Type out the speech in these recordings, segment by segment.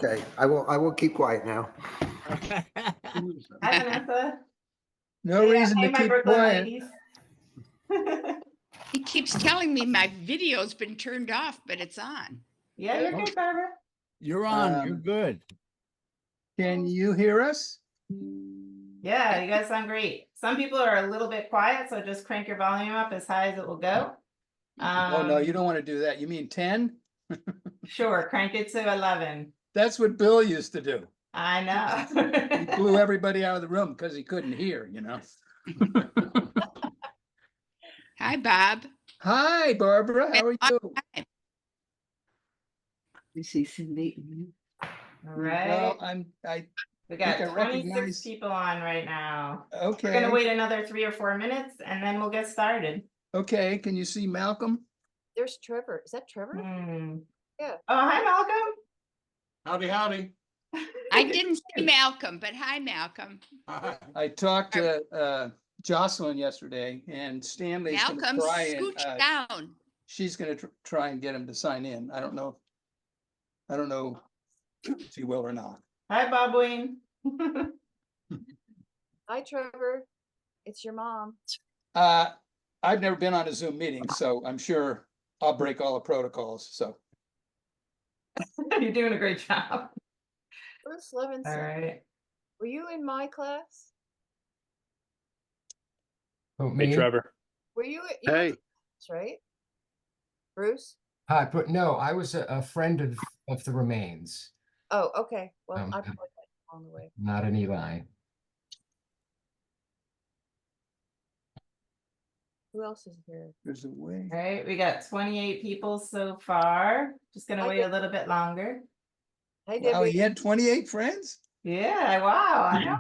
Okay, I will keep quiet now. Hi, Vanessa. No reason Hey, to my keep Brooklyn quiet. ladies. He keeps telling me my video's been turned off, but it's on. Yeah, you're good, Barbara. You're on. You're good. Can you hear us? Yeah, you guys sound great. Some people are a little bit quiet, so just crank your volume up as high as it will go. Oh, no, you don't want to do that. You mean 10? Sure, crank it to 11. That's what Bill used to do. I He know. blew everybody out of the room because he couldn't hear, you know. Hi, Bob. Hi, Barbara. How are you? You see Cindy? All Well, right. We got think I 26 recognize- people on right now. We're Okay. gonna wait another 3 or 4 minutes and then we'll get started. Okay. Can you see Malcolm? There's Trevor. Is that Trevor? Yeah. Oh, hi, Malcolm. Howdy, howdy. I didn't see Malcolm, but hi, Malcolm. I talked to Jocelyn yesterday, and Stanley's going to Malcolm, try and scooch down. she's going to try and get him to sign in. I don't know if he will or not. Hi, Bob Wayne. Hi, Trevor. It's your mom. I've never been on a Zoom meeting, so I'm sure I'll break all the protocols. So You're doing a great job. Bruce Levinson. All right. Were you in my class? Oh, Hey, me? Trevor. Were you? Hey. That's right. Bruce? Hi, but no, I was a friend of the remains, Oh, okay. Well, Um, I probably got on the way. not an Eli. Who else is here? there's a way. All right, we got 28 people so far. Just gonna Hi, wait a little bit longer. Hi, Wow, Debbie. he had 28 friends? Yeah, wow, I know.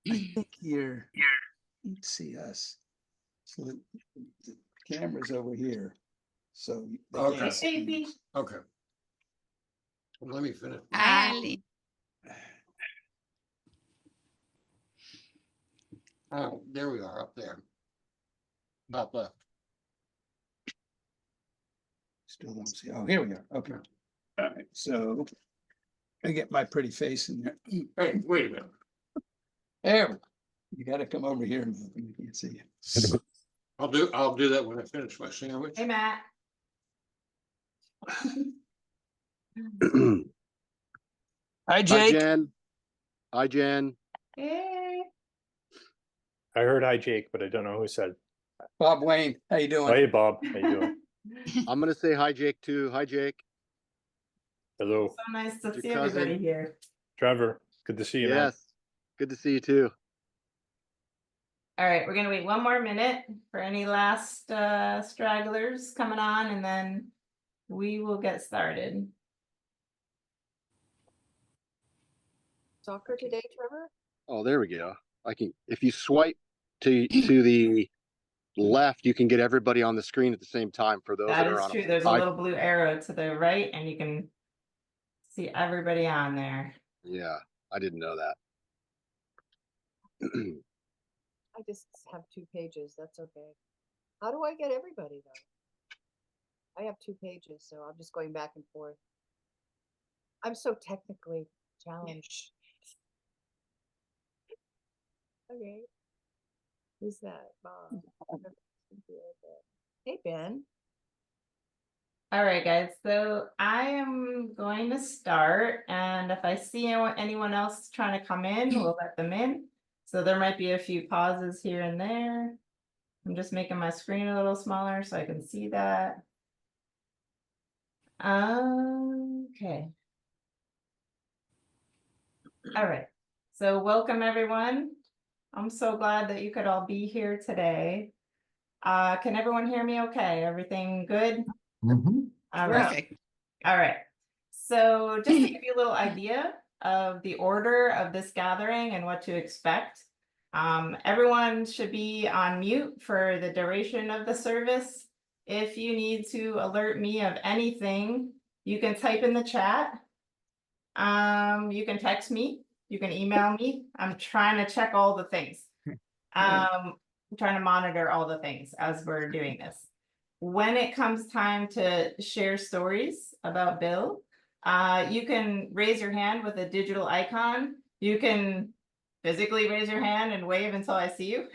I think here, you'd see us. So the camera's over here. So they Okay. can't see Stacy. us. Okay. Well, let me finish. Hi, Eileen. Oh, there we are up there. About left. Still don't see. Oh, here we are. Okay. All right. So I get my pretty face in there. Hey, wait a minute. There. we go. You got to come over here. Malcolm. I can't see you. I'll do that when I finish my sandwich. Hey, Matt. Hi, Hi, Jake. Jen. Hi, Jen. Hey. I heard hi, Jake, but I don't know who said. Bob Wayne. How you doing? Hey, Bob. How you doing? I'm gonna say hi, Jake, too. Hi, Jake. Hello, So nice to Your see everybody cousin. here. Trevor. Good to see you, man. Yes. Good to see you, too. All right, we're gonna wait 1 more minute for any last stragglers coming on, and then we will get started. Soccer today, Trevor? Oh, there we go. If you swipe to the left, you can get everybody on the screen at the same time for those That that are is on true. There's a I- little blue arrow to the right, and you can see everybody on there. Yeah, I didn't know that. I just have 2 pages. That's okay. How do I get everybody, though? I have 2 pages, so I'm just going back and forth. I'm so technically challenged. Okay. Who's that? Bob. Hey, Ben. All right, guys, so I am going to start, and if I see anyone else trying to come in, we'll let them in. So there might be a few pauses here and there. I'm just making my screen a little smaller so I can see that. Okay. All right, so welcome everyone. I'm so glad that you could all be here today. Can everyone hear me okay? Everything good? Mhm. All right. Perfect. All right. So just to give you a little idea of the order of this gathering and what to expect. Everyone should be on mute for the duration of the service. If you need to alert me of anything, you can type in the chat. You can text me, you can email me. I'm trying to check all the things. I'm trying to monitor all the things as we're doing this. when it comes time to share stories about Bill, you can raise your hand with a digital icon. You can physically raise your hand and wave until I see you.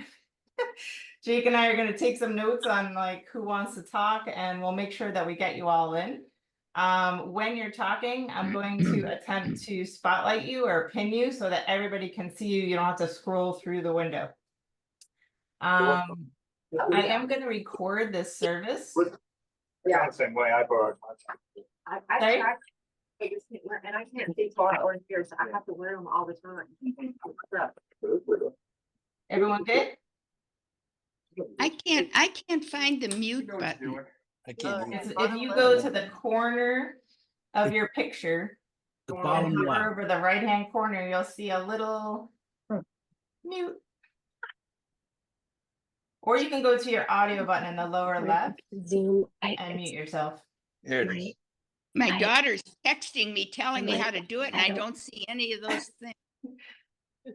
Jake and I are going to take some notes on like who wants to talk, and we'll make sure that we get you all in. When you're talking, I'm going to attempt to spotlight you or pin you so that everybody can see you. You don't have to scroll through the window. I am going to record this service. Yeah. Same way I borrowed. I Sorry? tried, I just can't wear, and I can't see far or here, so I have to wear them all the time. Everyone good? I can't find the mute button. I can't. If Bottom you left. go to the corner of your picture The and bottom hover left. over the right hand corner, you'll see a little mute. Or you can go to your audio button in the lower left Zoom. and mute yourself. There it is. My daughter's texting me, telling me how to do it, and I don't see any of those things.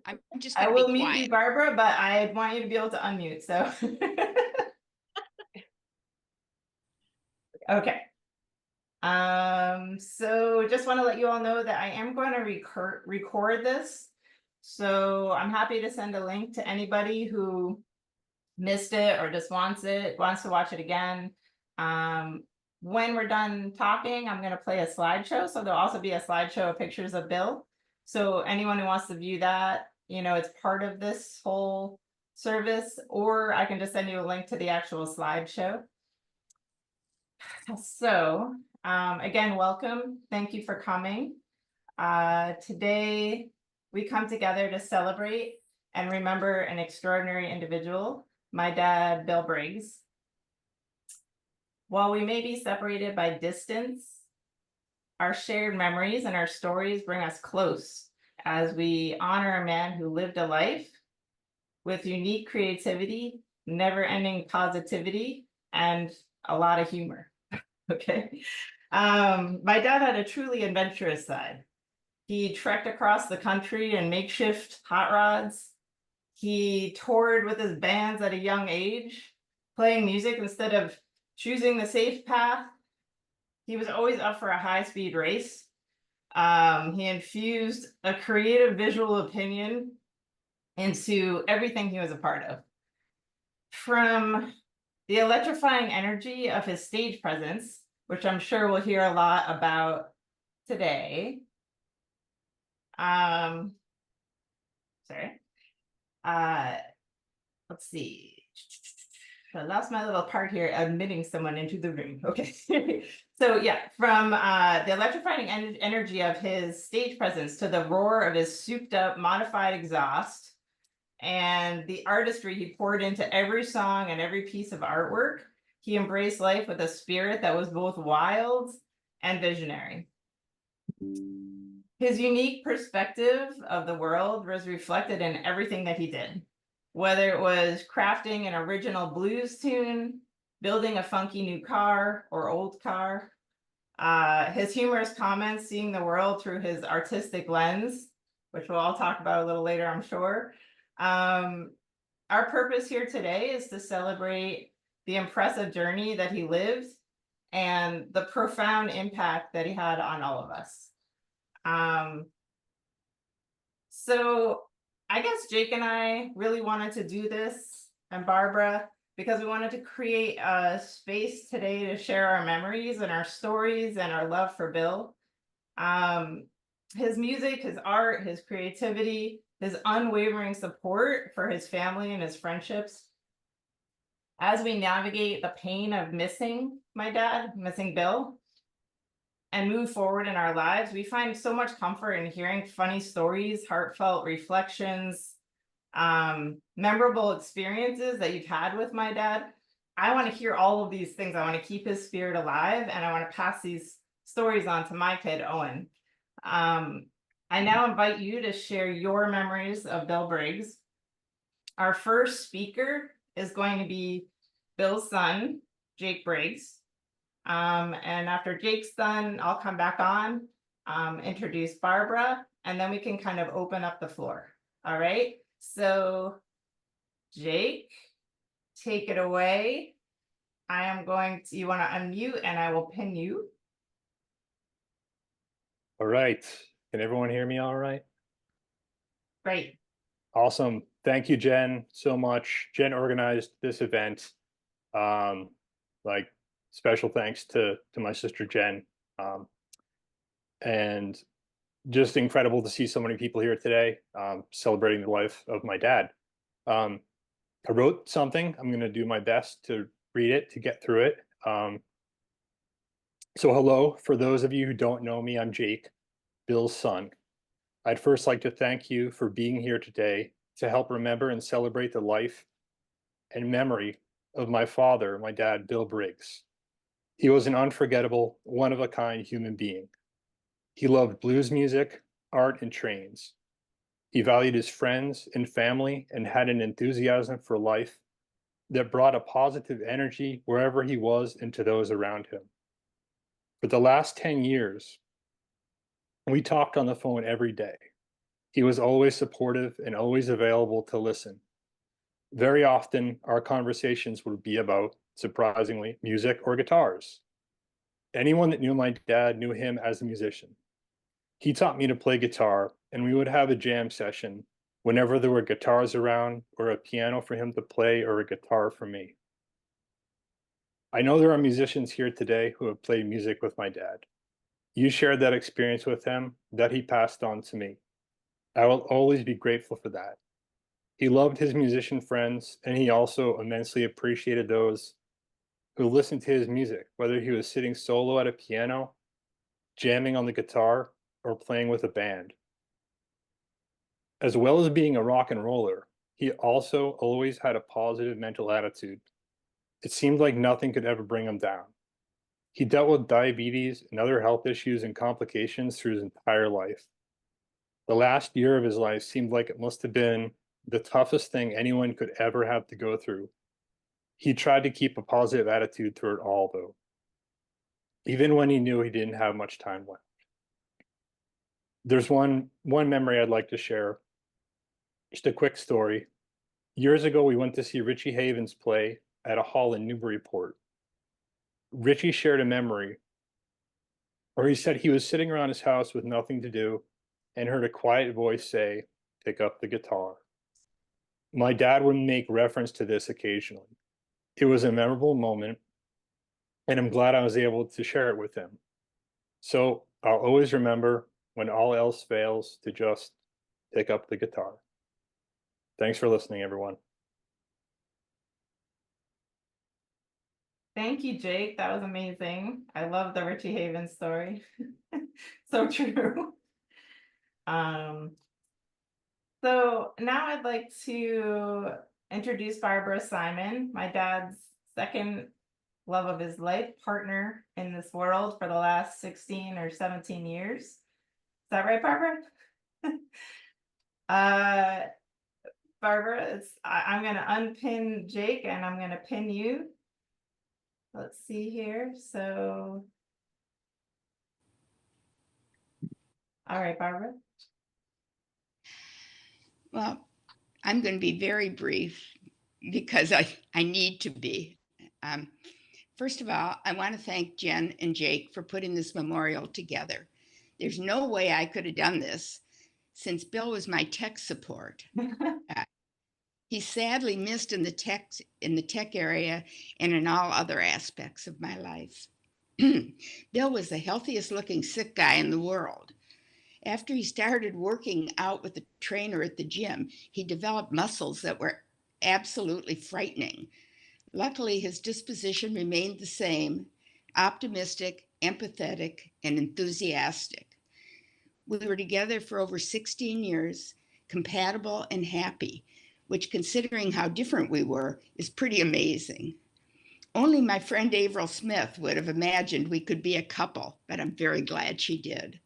I'm just I gonna will be mute you, quiet. Barbara, but I want you to be able to unmute, so. Okay. So just want to let you all know that I am going to record this. So I'm happy to send a link to anybody who missed it or just wants to watch it again. When we're done talking, I'm going to play a slideshow. So there'll also be a slideshow of pictures of Bill. So anyone who wants to view that, you know, it's part of this whole service, or I can just send you a link to the actual slideshow. So, again, welcome. Thank you for coming. Today, we come together to celebrate and remember an extraordinary individual, my dad, Bill Briggs. While we may be separated by distance, our shared memories and our stories bring us close as we honor a man who lived a life with unique creativity, never-ending positivity, and a lot of humor. Okay. My dad had a truly adventurous side. He trekked across the country in makeshift hot rods. He toured with his bands at a young age, playing music instead of choosing the safe path. He was always up for a high-speed race. He infused a creative visual opinion into everything he was a part of. From the electrifying energy of his stage presence, which I'm sure we'll hear a lot about today. Sorry. Let's see. I lost my little part here, admitting someone into the room. Okay. So yeah, from the electrifying energy of his stage presence to the roar of his souped up modified exhaust and the artistry he poured into every song and every piece of artwork, he embraced life with a spirit that was both wild and visionary. His unique perspective of the world was reflected in everything that he did, whether it was crafting an original blues tune, building a funky new car or old car. His humorous comments, seeing the world through his artistic lens, which we'll all talk about a little later, I'm sure. Our purpose here today is to celebrate the impressive journey that he lived and the profound impact that he had on all of us. So I guess Jake and I really wanted to do this, and Barbara, because we wanted to create a space today to share our memories and our stories and our love for Bill. His music, his art, his creativity, his unwavering support for his family and his friendships. As we navigate the pain of missing my dad, missing Bill, and move forward in our lives, we find so much comfort in hearing funny stories, heartfelt reflections, memorable experiences that you've had with my dad. I want to hear all of these things. I want to keep his spirit alive, and I want to pass these stories on to my kid, Owen. I now invite you to share your memories of Bill Briggs. Our first speaker is going to be Bill's son, Jake Briggs. And after Jake's done, I'll come back on, introduce Barbara, and then we can kind of open up the floor. All right. So Jake, take it away. I am going to, you want to unmute and I will pin you. All right. Can everyone hear me all right? Great. Awesome. Thank you, Jen, so much. Jen organized this event. Like special thanks to my sister Jen. And just incredible to see so many people here today, celebrating the life of my dad. I wrote something. I'm going to do my best to read it, to get through it. So hello, for those of you who don't know me, I'm Jake, Bill's son. I'd first like to thank you for being here today to help remember and celebrate the life and memory of my father, my dad, Bill Briggs. He was an unforgettable, one-of-a-kind human being. He loved blues music, art, and trains. He valued his friends and family and had an enthusiasm for life that brought a positive energy wherever he was and to those around him. For the last 10 years, we talked on the phone every day. He was always supportive and always available to listen. Very often, our conversations would be about, surprisingly, music or guitars. Anyone that knew my dad knew him as a musician. He taught me to play guitar, and we would have a jam session whenever there were guitars around, or a piano for him to play, or a guitar for me. I know there are musicians here today who have played music with my dad. You shared that experience with him that he passed on to me. I will always be grateful for that. He loved his musician friends, and he also immensely appreciated those who listened to his music, whether he was sitting solo at a piano, jamming on the guitar, or playing with a band. As well as being a rock and roller, he also always had a positive mental attitude. It seemed like nothing could ever bring him down. He dealt with diabetes and other health issues and complications through his entire life. The last year of his life seemed like it must have been the toughest thing anyone could ever have to go through. He tried to keep a positive attitude through it all, though, even when he knew he didn't have much time left. There's one memory I'd like to share. Just a quick story. Years ago, we went to see Richie Havens play at a hall in Newburyport. Richie shared a memory, or he said he was sitting around his house with nothing to do and heard a quiet voice say, "Pick up the guitar." My dad would make reference to this occasionally. It was a memorable moment, and I'm glad I was able to share it with him. So I'll always remember, when all else fails, to just pick up the guitar. Thanks for listening, everyone. Thank you, Jake. That was amazing. I love the Richie Havens story. So true. So now I'd like to introduce Barbara Simon, my dad's second love of his life, partner in this world for the last 16 or 17 years. Is that right, Barbara? Barbara, I'm going to unpin Jake and I'm going to pin you. Let's see here. So, all right, Barbara. Well, I'm going to be very brief because I need to be. First of all, I want to thank Jen and Jake for putting this memorial together. There's no way I could have done this since Bill was my tech support. He's sadly missed in the tech area and in all other aspects of my life. Bill was the healthiest looking sick guy in the world. After he started working out with the trainer at the gym, he developed muscles that were absolutely frightening. Luckily, his disposition remained the same: optimistic, empathetic, and enthusiastic. We were together for over 16 years, compatible and happy, which, considering how different we were, is pretty amazing. Only my friend Avril Smith would have imagined we could be a couple, but I'm very glad she did.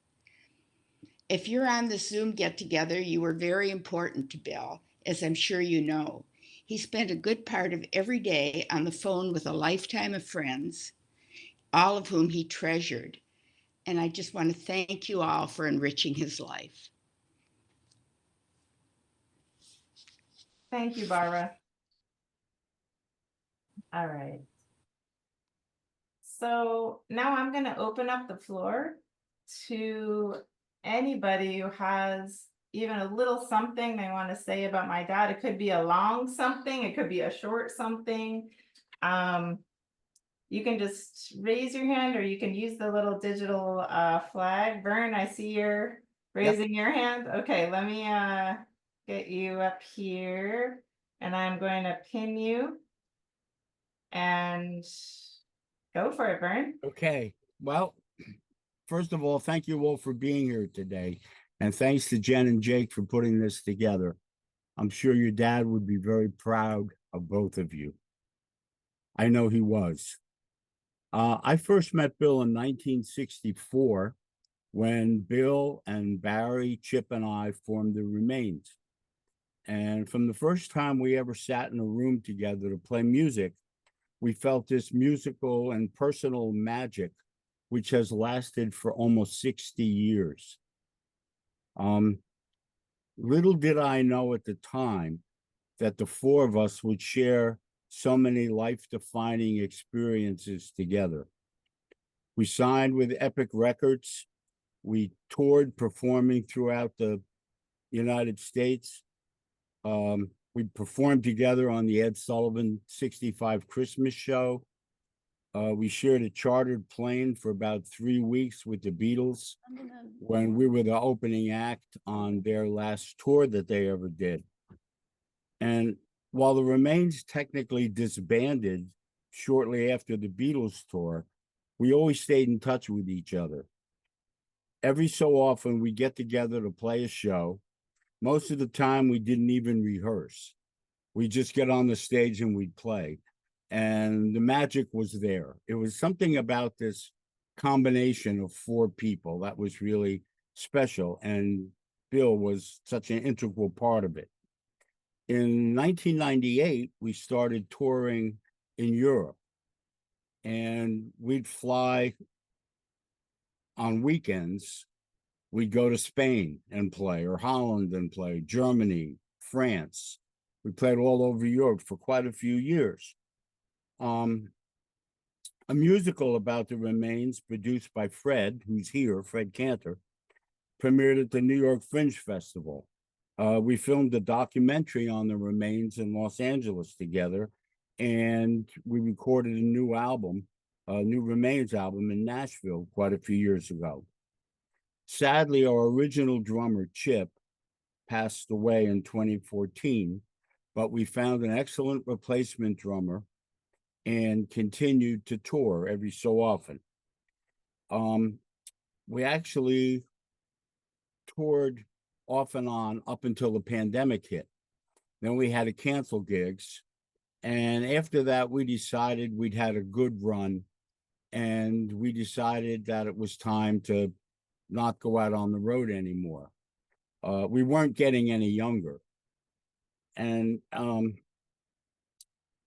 If you're on the Zoom get-together, you were very important to Bill, as I'm sure you know. He spent a good part of every day on the phone with a lifetime of friends, all of whom he treasured. And I just want to thank you all for enriching his life. Thank you, Barbara. All right. So now I'm gonna open up the floor to anybody who has even a little something they want to say about my dad. It could be a long something, it could be a short something. You can just raise your hand or you can use the little digital flag. Vern, I see you're raising your hand. Okay, let me get you up here and I'm going to pin you and go for it, Vern. Okay, well, first of all, thank you all for being here today. And thanks to Jen and Jake for putting this together. I'm sure your dad would be very proud of both of you. I know he was. I first met Bill in 1964 when Bill and Barry, Chip, and I formed the Remains. And from the first time we ever sat in a room together to play music, we felt this musical and personal magic, which has lasted for almost 60 years. Little did I know at the time that the four of us would share so many life-defining experiences together. We signed with Epic Records. We toured performing throughout the United States. We performed together on the Ed Sullivan 65 Christmas show. We shared a chartered plane for about 3 weeks with the Beatles when we were the opening act on their last tour that they ever did. And while the Remains technically disbanded shortly after the Beatles tour, we always stayed in touch with each other. Every so often, we get together to play a show. Most of the time, we didn't even rehearse. We just get on the stage and we'd play. And the magic was there. It was something about this combination of four people that was really special. And Bill was such an integral part of it. In 1998, we started touring in Europe. And we'd fly on weekends. We'd go to Spain and play, or Holland and play, Germany, France. We played all over Europe for quite a few years. A musical about the Remains, produced by Fred, who's here, Fred Cantor, premiered at the New York Fringe Festival. We filmed a documentary on the Remains in Los Angeles together, and we recorded a new album, a new Remains album in Nashville quite a few years ago. Sadly, our original drummer, Chip, passed away in 2014, but we found an excellent replacement drummer and continued to tour every so often. We actually toured off and on up until the pandemic hit. Then we had to cancel gigs. And after that, we decided we'd had a good run. And we decided that it was time to not go out on the road anymore. We weren't getting any younger. And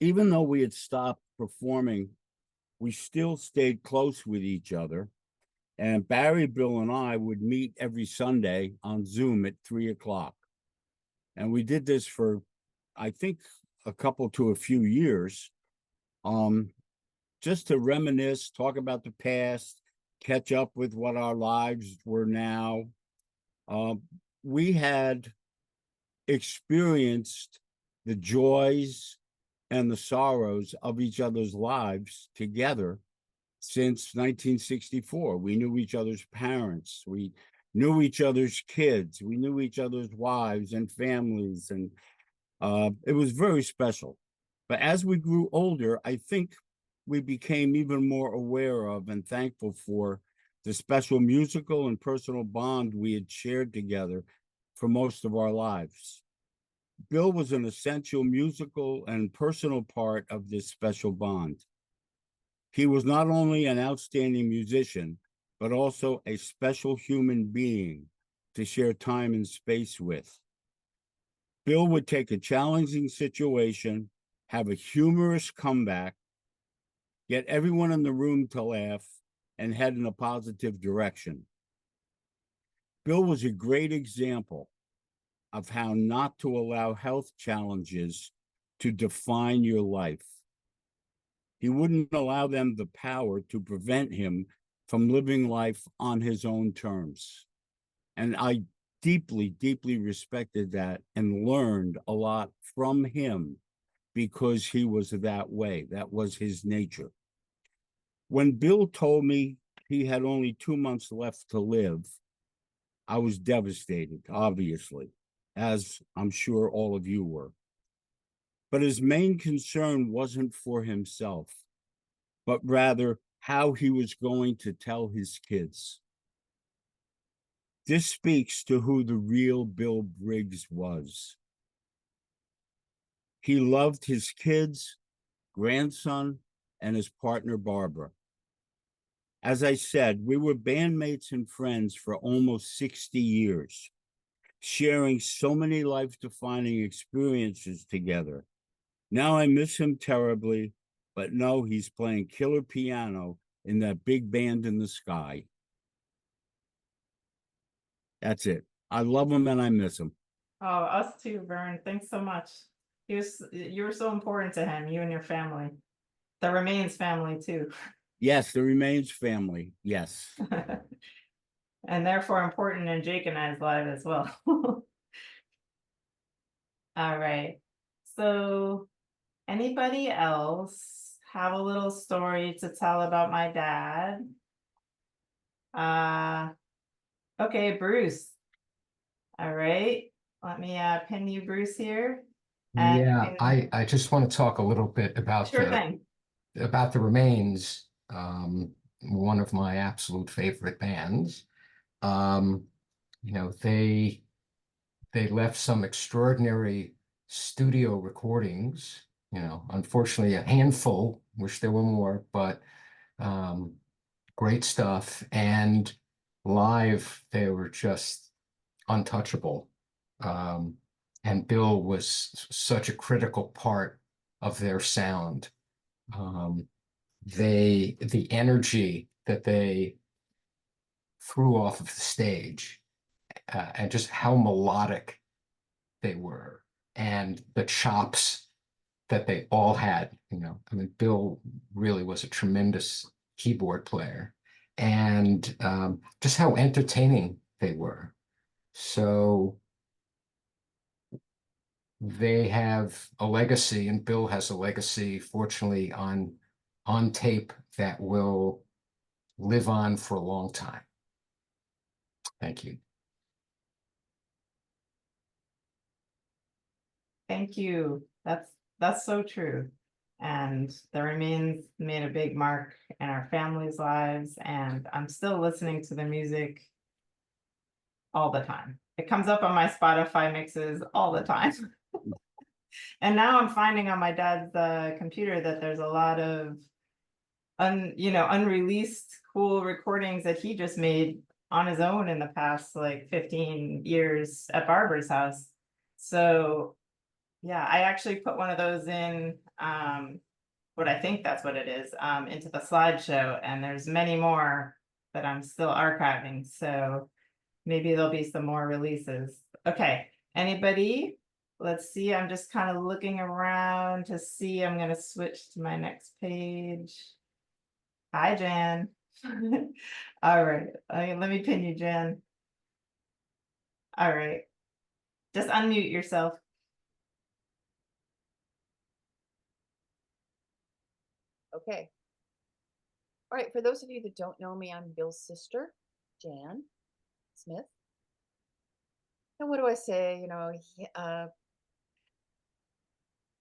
even though we had stopped performing, we still stayed close with each other. And Barry, Bill, and I would meet every Sunday on Zoom at 3:00. And we did this for, I think, a couple to a few years, just to reminisce, talk about the past, catch up with what our lives were now. We had experienced the joys and the sorrows of each other's lives together since 1964. We knew each other's parents. We knew each other's kids. We knew each other's wives and families. And it was very special. But as we grew older, I think we became even more aware of and thankful for the special musical and personal bond we had shared together for most of our lives. Bill was an essential musical and personal part of this special bond. He was not only an outstanding musician, but also a special human being to share time and space with. Bill would take a challenging situation, have a humorous comeback, get everyone in the room to laugh, and head in a positive direction. Bill was a great example of how not to allow health challenges to define your life. He wouldn't allow them the power to prevent him from living life on his own terms. And I deeply, deeply respected that and learned a lot from him because he was that way. That was his nature. When Bill told me he had only 2 months left to live, I was devastated, obviously, as I'm sure all of you were. But his main concern wasn't for himself, but rather how he was going to tell his kids. This speaks to who the real Bill Briggs was. He loved his kids, grandson, and his partner, Barbara. As I said, we were bandmates and friends for almost 60 years, sharing so many life-defining experiences together. Now I miss him terribly, but know he's playing killer piano in that big band in the sky. That's it. I love him and I miss him. Oh, us too, Vern. Thanks so much. You were so important to him, you and your family. The Remains family too. Yes, the Remains family. Yes. And therefore important in Jake and I's life as well. All right. So anybody else have a little story to tell about my dad? Okay, Bruce. All right. Let me pin you, Bruce, here. And Yeah, I just want to talk a little bit about sure thing. the Remains, one of my absolute favorite bands. You know, they left some extraordinary studio recordings, you know, unfortunately a handful, wish there were more, but great stuff. And live, they were just untouchable. And Bill was such a critical part of their sound. The energy that they threw off of the stage, and just how melodic they were, and the chops that they all had. You know, I mean, Bill really was a tremendous keyboard player, and just how entertaining they were. So they have a legacy, and Bill has a legacy, fortunately, on tape that will live on for a long time. Thank you. Thank you. That's so true. And the Remains made a big mark in our family's lives, and I'm still listening to the music all the time. It comes up on my Spotify mixes all the time. And now I'm finding on my dad's computer that there's a lot of unreleased cool recordings that he just made on his own in the past like 15 years at Barbara's house. So yeah, I actually put one of those in, what I think that's what it is, into the slideshow, and there's many more that I'm still archiving. So maybe there'll be some more releases. Okay, anybody? Let's see, I'm just kind of looking around to see. I'm going to switch to my next page. Hi, Jan. All right, let me pin you, Jan. All right, just unmute yourself. Okay. All right, for those of you that don't know me, I'm Bill's sister, Jan Smith. And what do I say? You know,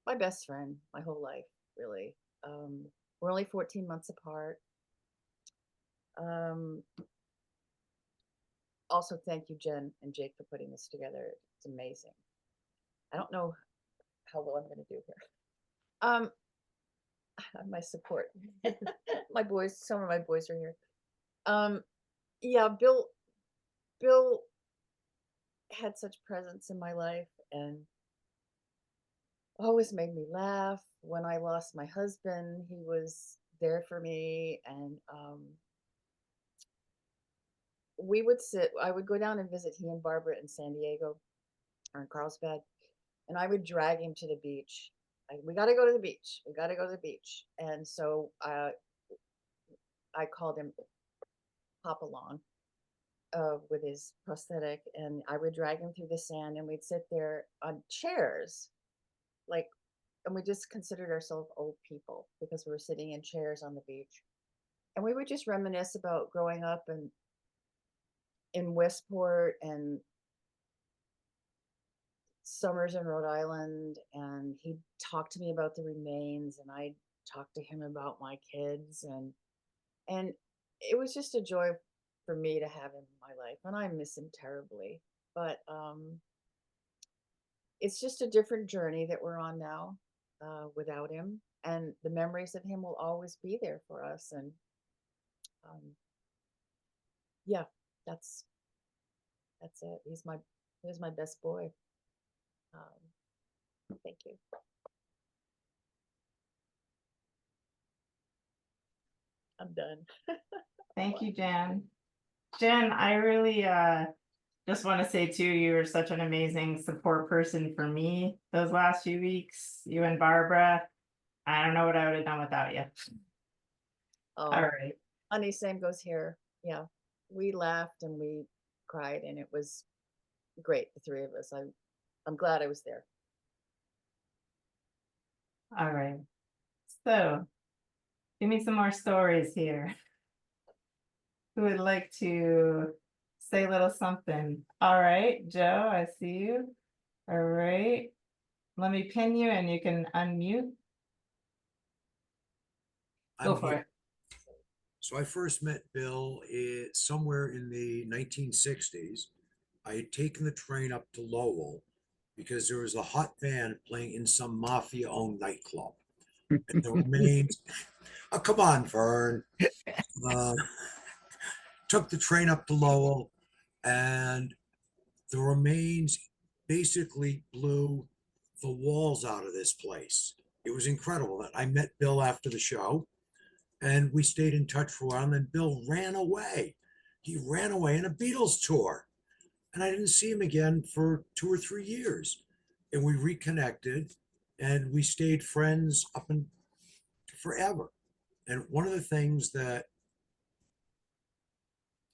my best friend, my whole life, really. We're only 14 months apart. Also, thank you, Jen and Jake, for putting this together. It's amazing. I don't know how well I'm going to do here. My support. My boys, some of my boys are here. Yeah, Bill had such presence in my life and always made me laugh. When I lost my husband, he was there for me, and I would go down and visit he and Barbara in San Diego or in Carlsbad, and I would drag him to the beach we got to go to the beach. We got to go to the beach. And so I called him Pop Along with his prosthetic, and I would drag him through the sand, and we'd sit there on chairs, like, and we just considered ourselves old people because we were sitting in chairs on the beach. And we would just reminisce about growing up in Westport and summers in Rhode Island, and he'd talk to me about the remains, and I'd talk to him about my kids, and it was just a joy for me to have him in my life, and I miss him terribly. But it's just a different journey that we're on now without him, and the memories of him will always be there for us. And yeah, that's it. He was my best boy. Thank you. I'm done. Thank you, Jen. Jen, I really just want to say too, you were such an amazing support person for me those last few weeks. You and Barbara. I don't know what I would have done without you. Oh, All right. honey, same goes here. Yeah, we laughed and we cried, and it was great. The three of us. I'm glad I was there. All right. So, give me some more stories here. Who would like to say a little something? All right, Joe, I see you. All right. Let me pin you and you can unmute. Go I'm for here. it. So I first met Bill somewhere in the 1960s. I had taken the train up to Lowell because there was a hot band playing in some mafia-owned nightclub. And the remains, oh, come on, Vern. Took the train up to Lowell, and the remains basically blew the walls out of this place. It was incredible. I met Bill after the show, and we stayed in touch for a while. And then Bill ran away. He ran away in a Beatles tour, and I didn't see him again for 2 or 3 years. And we reconnected, and we stayed friends up and forever. And one of the things that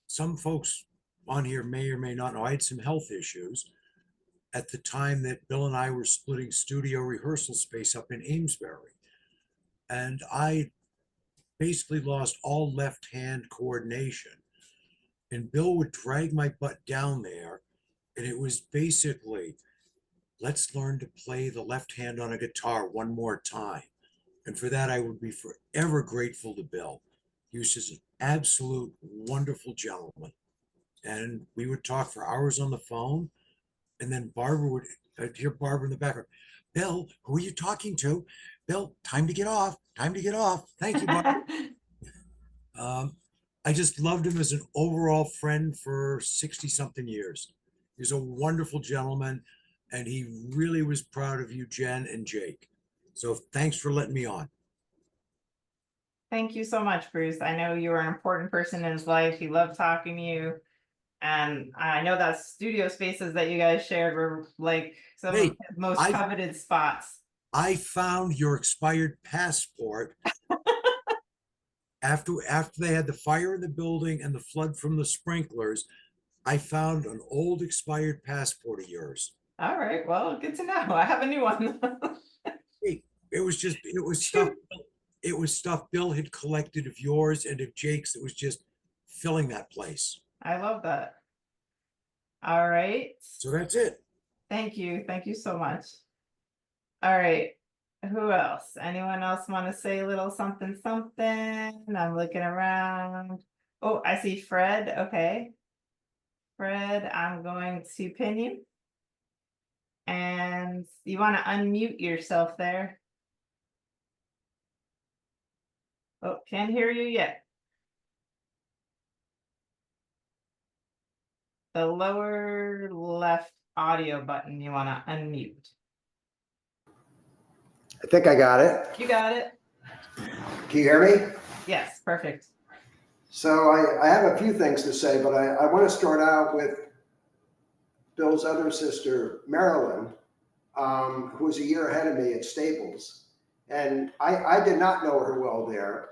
some folks on here may or may not know, I had some health issues at the time that Bill and I were splitting studio rehearsal space up in Amesbury. And I basically lost all left hand coordination. And Bill would drag my butt down there. And it was basically, let's learn to play the left hand on a guitar one more time. And for that, I would be forever grateful to Bill. He was just an absolute wonderful gentleman. And we would talk for hours on the phone. And then I'd hear Barbara in the background. Bill, who are you talking to? Bill, time to get off. Time to get off. Thank you, Barbara. I just loved him as an overall friend for 60 something years. He's a wonderful gentleman, and he really was proud of you, Jen and Jake. So thanks for letting me on. Thank you so much, Bruce. I know you were an important person in his life. He loved talking to you. And I know that studio spaces that you guys shared were like some of his most coveted spots. I found your expired passport after they had the fire in the building and the flood from the sprinklers. I found an old expired passport of yours. All right, well, good to know. I have a new one. It was stuff Bill had collected of yours and of Jake's. It was just filling that place. I love that. All right. So that's it. Thank you. Thank you so much. All right. Who else? Anyone else want to say a little something, something? I'm looking around. Oh, I see Fred. Okay. Fred, I'm going to pin you. And you want to unmute yourself there. Oh, can't hear you yet. The lower left audio button, you want to unmute. I think I got it. You got it. Can you hear me? Yes, perfect. So I have a few things to say, but I want to start out with Bill's other sister, Marilyn. who was a year ahead of me at Staples. And I did not know her well there.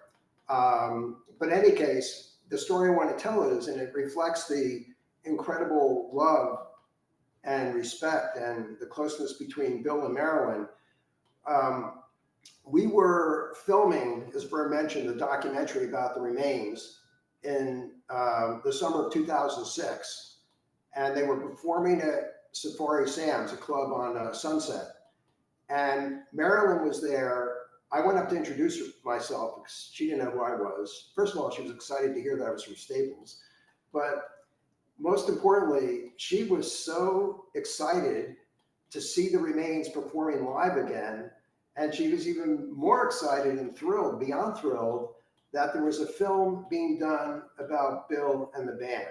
But in any case, the story I want to tell is, and it reflects the incredible love and respect and the closeness between Bill and Marilyn. We were filming, as Vern mentioned, the documentary about the remains in the summer of 2006. And they were performing at Safari Sam's, a club on Sunset. And Marilyn was there. I went up to introduce myself because she didn't know who I was. First of all, she was excited to hear that I was from Staples. But most importantly, she was so excited to see the Remains performing live again. And she was even more excited and thrilled, beyond thrilled, that there was a film being done about Bill and the band.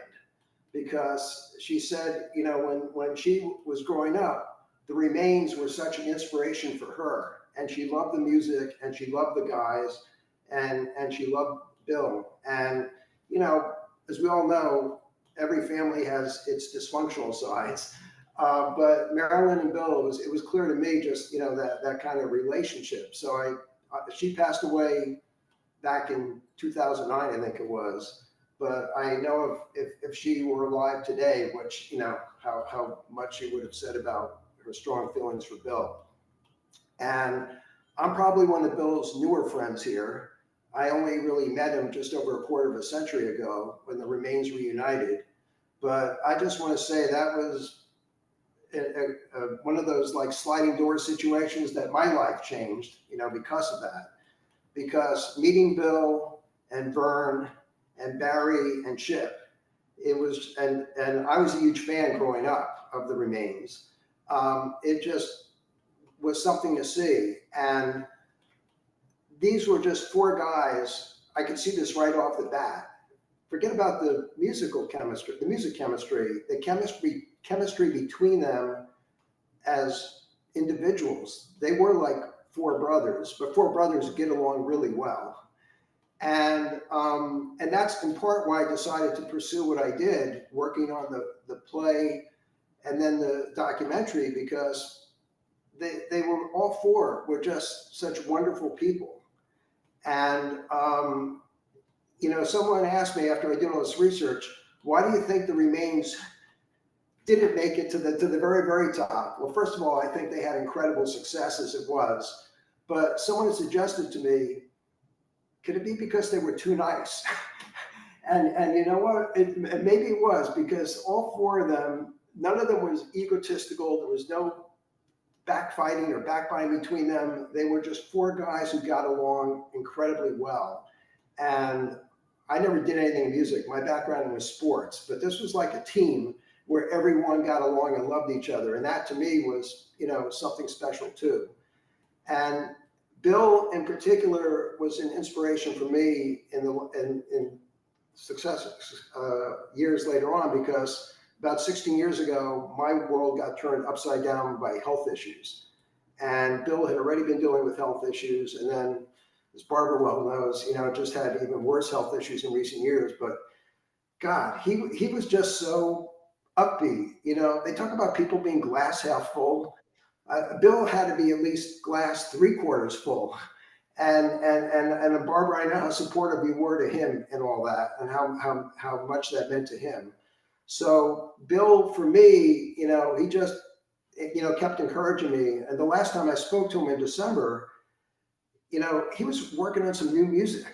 Because she said, you know, when she was growing up, the Remains were such an inspiration for her. And she loved the music, and she loved the guys, and she loved Bill. And, you know, as we all know, every family has its dysfunctional sides. But Marilyn and Bill, it was clear to me just, you know, that kind of relationship. So she passed away back in 2009, I think it was. But I know if she were alive today, which, you know, how much she would have said about her strong feelings for Bill. And I'm probably one of Bill's newer friends here. I only really met him just over a quarter of a century ago when the Remains reunited. But I just want to say that was one of those like sliding door situations that my life changed, you know, because of that. Because meeting Bill and Vern and Barry and Chip, it was, and I was a huge fan growing up of the Remains. It just was something to see. And these were just four guys. I could see this right off the bat. Forget about the musical chemistry, the chemistry between them as individuals. They were like four brothers, but four brothers get along really well. And that's in part why I decided to pursue what I did, working on the play and then the documentary, because they were, all four were just such wonderful people. And, you know, someone asked me after I did all this research, why do you think the Remains didn't make it to the very, very top? Well, first of all, I think they had incredible success as it was. But someone had suggested to me, could it be because they were too nice? and you know what? Maybe it was, because all four of them, none of them was egotistical. There was no backfighting or backbiting between them. They were just four guys who got along incredibly well. And I never did anything in music. My background was sports, but this was like a team where everyone got along and loved each other. And that to me was, you know, something special too. And Bill in particular was an inspiration for me in success years later on, because about 16 years ago, my world got turned upside down by health issues. And Bill had already been dealing with health issues. And then, as Barbara well knows, you know, just had even worse health issues in recent years. But God, he was just so upbeat. You know, they talk about people being glass half full. Bill had to be at least glass 3/4 full. And Barbara, I know how supportive you were to him and all that, and how much that meant to him. So Bill, for me, you know, he just, you know, kept encouraging me. And the last time I spoke to him in December, you know, he was working on some new music.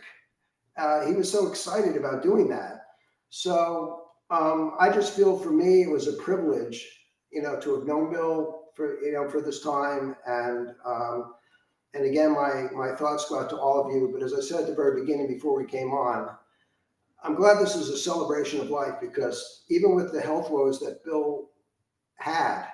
He was so excited about doing that. So I just feel for me, it was a privilege, you know, to have known Bill for, you know, for this time. And again, my thoughts go out to all of you. But as I said at the very beginning, before we came on, I'm glad this is a celebration of life, because even with the health woes that Bill had,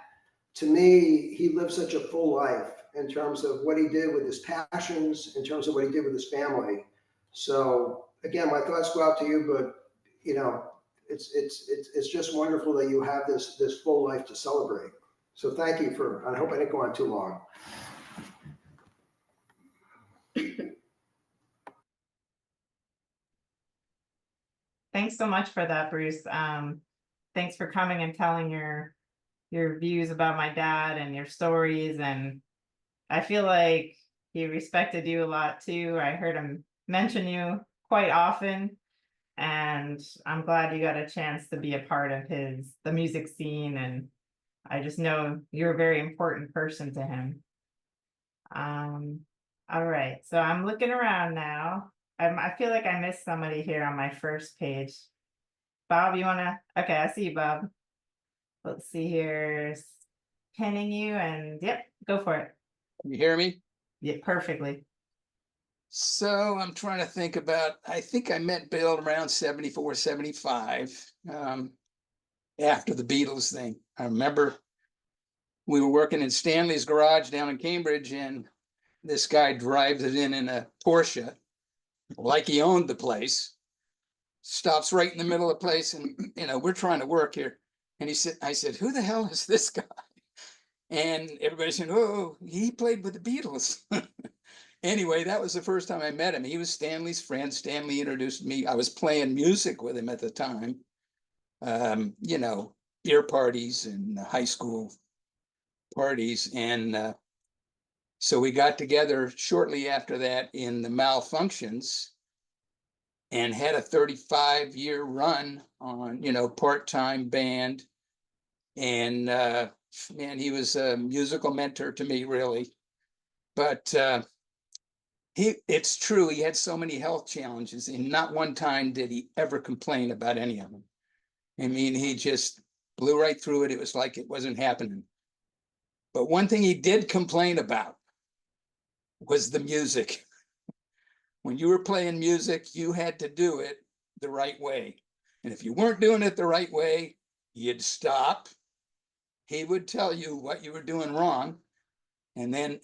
to me, he lived such a full life in terms of what he did with his passions, in terms of what he did with his family. So again, my thoughts go out to you, but you know, it's just wonderful that you have this full life to celebrate. So thank you for, I hope I didn't go on too long. Thanks so much for that, Bruce. Thanks for coming and telling your views about my dad and your stories, and I feel like he respected you a lot too. I heard him mention you quite often, and I'm glad you got a chance to be a part of the music scene, and I just know you're a very important person to him. All right, so I'm looking around now. I feel like I missed somebody here on my first page. Bob, you wanna? Okay, I see you, Bob. Let's see here. Pinning you, and yep, go for it. You hear me? Yeah, perfectly. So I'm trying to think about, I think I met Bill around 74, 75, after the Beatles thing. I remember we were working in Stanley's garage down in Cambridge, and this guy drives it in a Porsche, like he owned the place, stops right in the middle of the place, and we're trying to work here. And I said, who the hell is this guy? And everybody said, oh, he played with the Beatles. Anyway, that was the first time I met him. He was Stanley's friend. Stanley introduced me. I was playing music with him at the time. Beer parties and high school parties. And so we got together shortly after that in the Malfunctions and had a 35-year run on, part-time band. And man, he was a musical mentor to me, really. But it's true, he had so many health challenges, and not one time did he ever complain about any of them. I mean, he just blew right through it. It was like it wasn't happening. But one thing he did complain about was the music. When you were playing music, you had to do it the right way. And if you weren't doing it the right way, you'd stop. He would tell you what you were doing wrong, and then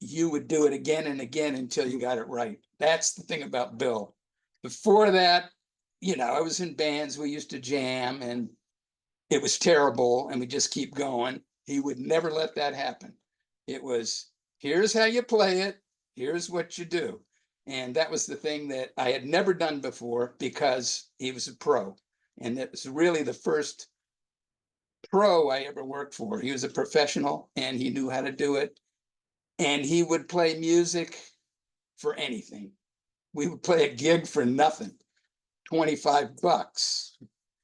you would do it again and again until you got it right. That's the thing about Bill. Before that, I was in bands, we used to jam, and it was terrible, and we just keep going. He would never let that happen. It was, here's how you play it, here's what you do. And that was the thing that I had never done before, because he was a pro. And it was really the first pro I ever worked for. He was a professional, and he knew how to do it. And he would play music for anything. We would play a gig for nothing. $25,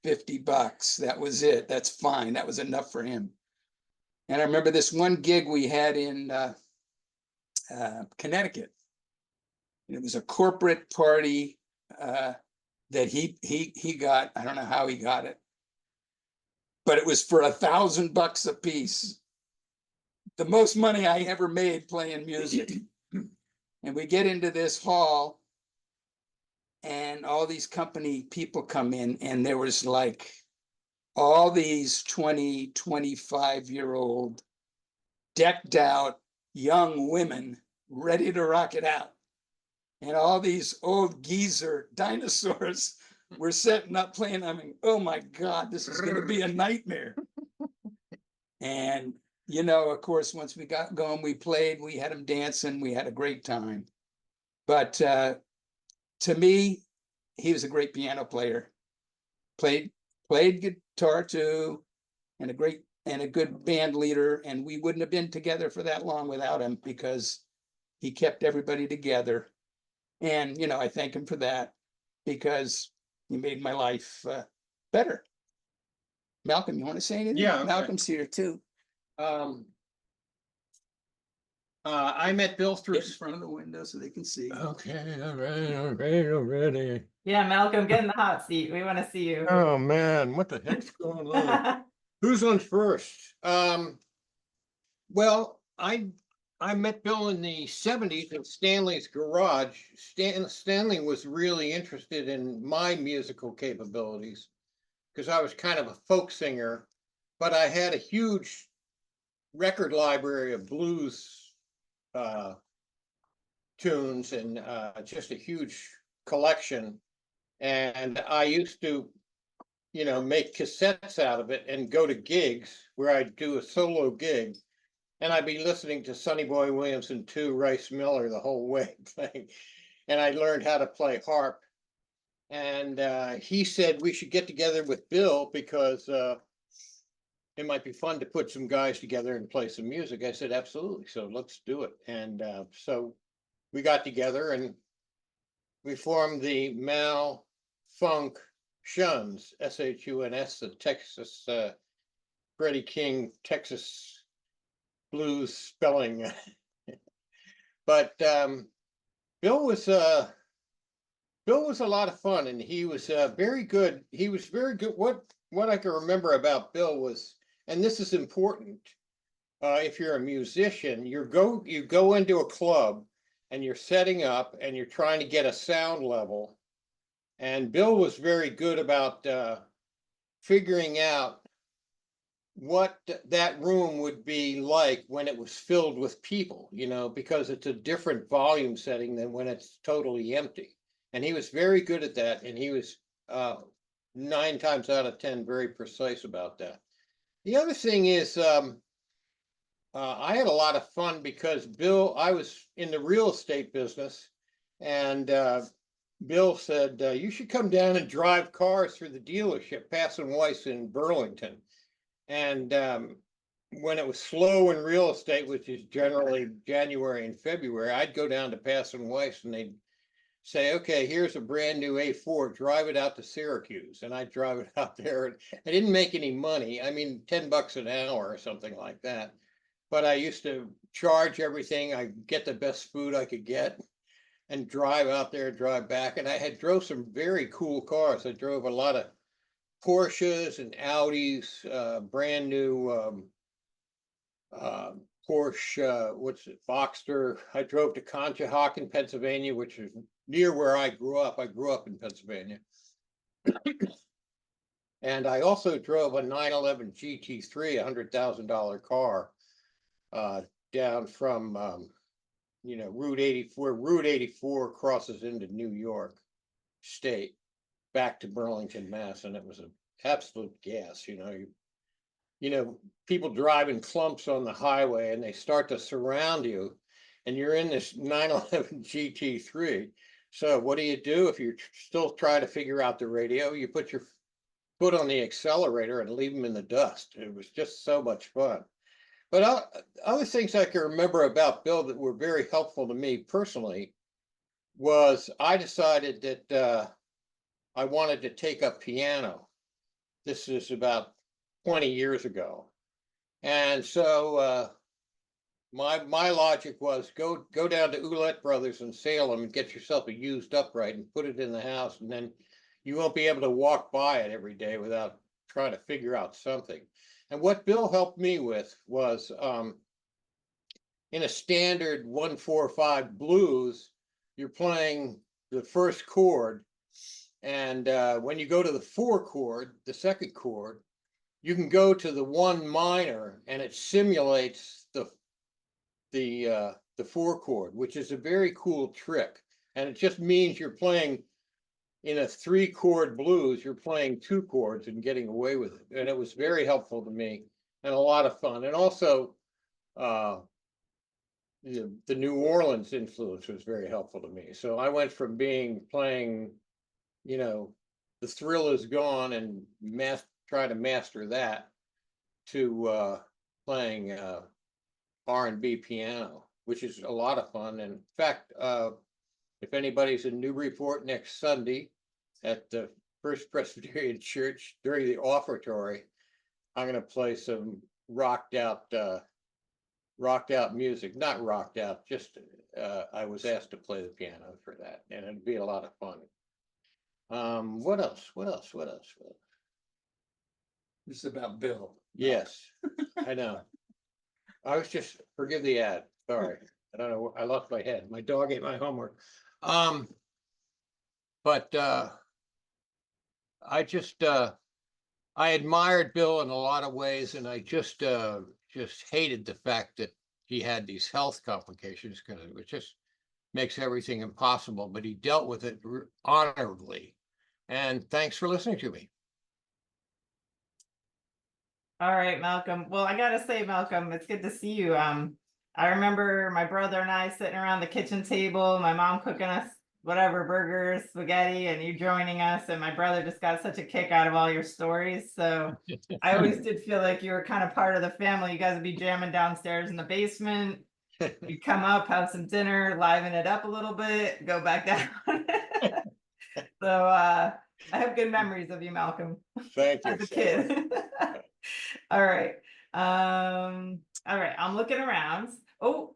$50. That was it. That's fine. That was enough for him. And I remember this one gig we had in Connecticut. It was a corporate party that he got. I don't know how he got it, but it was for $1,000 a piece. The most money I ever made playing music. And we get into this hall, and all these company people come in, and there was like all these 20, 25-year-old decked out young women ready to rock it out. And all these old geezer dinosaurs were setting up playing. I mean, oh my God, this is going to be a nightmare. And, of course, once we got going, we played, we had them dancing, we had a great time. But to me, he was a great piano player. Played guitar too, and a good band leader. And we wouldn't have been together for that long without him, because he kept everybody together. And I thank him for that, because he made my life better. Malcolm, you want to say anything? Yeah, okay. Malcolm's here too. I met Bill through. Get in front of the window so they can see. Okay, already. Yeah, Malcolm, get in the hot seat. We want to see you. Oh man, what the heck's going on? Who's on first? Well, I met Bill in the 70s in Stanley's garage. Stanley was really interested in my musical capabilities, because I was kind of a folk singer, but I had a huge record library of blues tunes, and just a huge collection. And I used to, make cassettes out of it and go to gigs where I'd do a solo gig, and I'd be listening to Sonny Boy Williamson 2, Rice Miller the whole way playing. And I learned how to play harp. And he said we should get together with Bill, because it might be fun to put some guys together and play some music. I said, absolutely. So let's do it. And so we got together and we formed the Mal Funk Shuns, SHUNS, the Texas, Freddie King, Texas blues spelling. But Bill was a lot of fun, and he was very good. He was very good. What I can remember about Bill was, and this is important, if you're a musician, you go into a club and you're setting up and you're trying to get a sound level. And Bill was very good about figuring out what that room would be like when it was filled with people, because it's a different volume setting than when it's totally empty. And he was very good at that. And he was 9 times out of 10 very precise about that. The other thing is, I had a lot of fun because I was in the real estate business, and Bill said, you should come down and drive cars through the dealership, Pass and Weiss in Burlington. And when it was slow in real estate, which is generally January and February, I'd go down to Pass and Weiss and they'd say, okay, here's a brand new A4, drive it out to Syracuse. And I'd drive it out there. I didn't make any money. I mean, $10 an hour or something like that. But I used to charge everything. I get the best food I could get and drive out there, drive back. And I drove some very cool cars. I drove a lot of Porsches and Audis, brand new Porsche, Boxster. I drove to Conshohocken, Pennsylvania, which is near where I grew up. I grew up in Pennsylvania. And I also drove a 911 GT3, $100,000 car, down from, Route 84. Route 84 crosses into New York State, back to Burlington, Mass, and it was an absolute gas. People drive in clumps on the highway and they start to surround you, and you're in this 911 GT3. So what do? If you're still trying to figure out the radio, you put your foot on the accelerator and leave them in the dust. It was just so much fun. But other things I can remember about Bill that were very helpful to me personally was I decided that I wanted to take up piano. This is about 20 years ago. And so my logic was go down to Ouellette Brothers in Salem and get yourself a used upright and put it in the house, and then you won't be able to walk by it every day without trying to figure out something. And what Bill helped me with was in a standard 1-4-5 blues, you're playing the first chord, and when you go to the 4 chord, the second chord, you can go to the 1 minor, and it simulates the 4 chord, which is a very cool trick. And it just means you're playing in a 3 chord blues, you're playing 2 chords and getting away with it. And it was very helpful to me and a lot of fun. And also, the New Orleans influence was very helpful to me. So I went from playing, The Thrill Is Gone and try to master that to playing R&B piano, which is a lot of fun. And in fact, if anybody's in Newburyport next Sunday at the First Presbyterian Church during the offertory, I'm going to play some rocked out music. Not rocked out, just I was asked to play the piano for that, and it'd be a lot of fun. What else? This is about Bill. Yes, I know. Forgive the ad. Sorry. I don't know. I lost my head. My dog ate my homework. But I admired Bill in a lot of ways, and I just hated the fact that he had these health complications, because it just makes everything impossible. But he dealt with it honorably. And thanks for listening to me. All right, Malcolm. Well, I gotta say, Malcolm, it's good to see you. I remember my brother and I sitting around the kitchen table, my mom cooking us whatever burgers, spaghetti, and you joining us. And my brother just got such a kick out of all your stories. So I always did feel like you were kind of part of the family. You guys would be jamming downstairs in the basement. You'd come up, have some dinner, liven it up a little bit, go back down. So I have good memories of you, Malcolm, Thank you. as a kid. All right. All right, I'm looking around. Oh,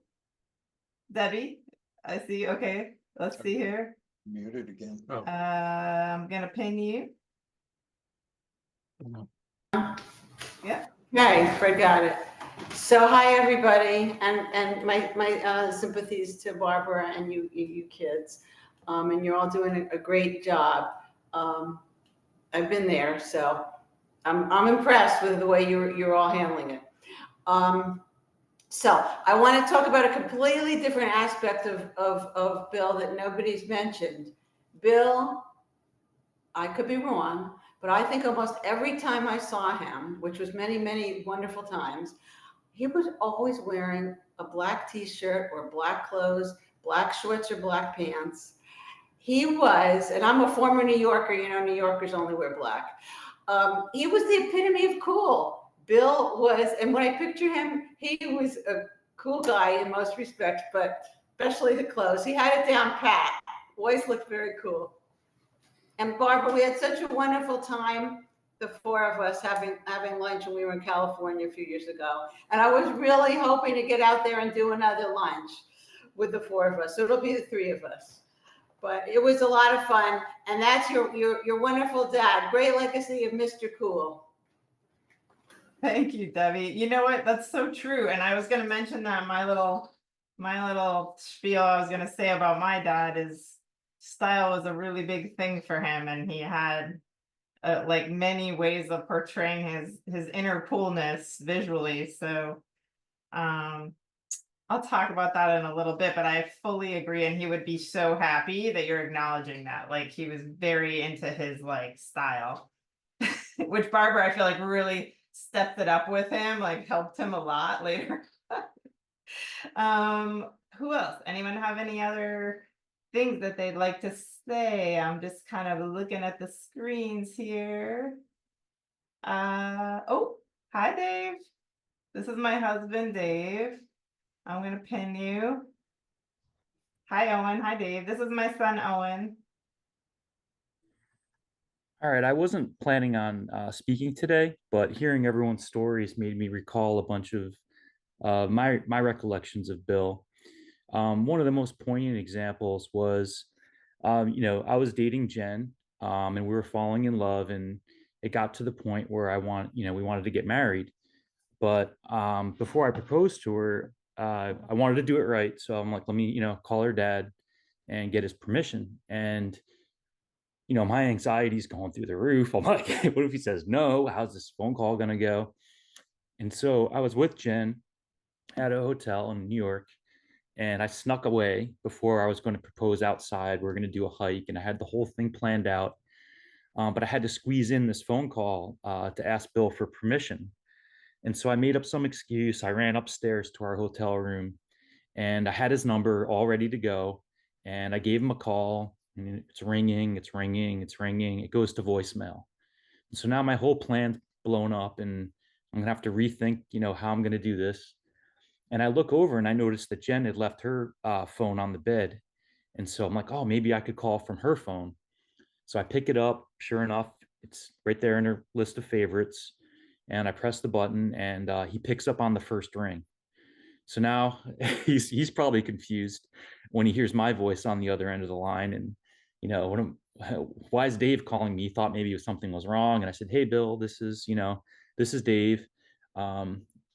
Debbie, I see. Okay, let's see here. Muted again. I'm gonna pin you. Yeah. Okay, forgot it. So hi, everybody, and my sympathies to Barbara and you kids. And you're all doing a great job. I've been there, so I'm impressed with the way you're all handling it. So I want to talk about a completely different aspect of Bill that nobody's mentioned. Bill, I could be wrong, but I think almost every time I saw him, which was many, many wonderful times, he was always wearing a black t-shirt or black clothes, black shorts or black pants. He was, and I'm a former New Yorker, you know, New Yorkers only wear black. He was the epitome of cool. Bill was, and when I picture him, he was a cool guy in most respects, but especially the clothes. He had it down pat. Always looked very cool. And Barbara, we had such a wonderful time, the four of us having lunch when we were in California a few years ago. And I was really hoping to get out there and do another lunch with the four of us. So it'll be the three of us. But it was a lot of fun. And that's your wonderful dad. Great legacy of Mr. Cool. Thank you, Debbie. You know what? That's so true. And I was going to mention that my little spiel I was going to say about my dad is style was a really big thing for him, and he had like many ways of portraying his inner coolness visually. So I'll talk about that in a little bit, but I fully agree, and he would be so happy that you're acknowledging that. Like, he was very into his like style, which Barbara, I feel like, really stepped it up with him, like helped him a lot later. Who else? Anyone have any other things that they'd like to say? I'm just kind of looking at the screens here. Oh, hi, Dave. This is my husband, Dave. I'm gonna pin you. Hi, Owen. Hi, Dave. This is my son, Owen. All right, I wasn't planning on speaking today, but hearing everyone's stories made me recall a bunch of my recollections of Bill. One of the most poignant examples was, you know, I was dating Jen, and we were falling in love, and it got to the point where we wanted to get married. But before I proposed to her, I wanted to do it right. So I'm like, let me, call her dad and get his permission. And my anxiety's going through the roof. I'm like, what if he says no? How's this phone call gonna go? And so I was with Jen at a hotel in New York, and I snuck away before I was going to propose outside. We are going to do a hike, and I had the whole thing planned out. But I had to squeeze in this phone call to ask Bill for permission. And so I made up some excuse. I ran upstairs to our hotel room, and I had his number all ready to go. And I gave him a call, and it's ringing, it's ringing, it's ringing. It goes to voicemail. And so now my whole plan's blown up, and I'm gonna have to rethink, how I'm gonna do this. And I look over and I noticed that Jen had left her phone on the bed. And so I'm like, oh, maybe I could call from her phone. So I pick it up. Sure enough, it's right there in her list of favorites. And I press the button, and he picks up on the first ring. So now he's probably confused when he hears my voice on the other end of the line. And, why is Dave calling me? He thought maybe something was wrong. And I said, hey, Bill, this is Dave.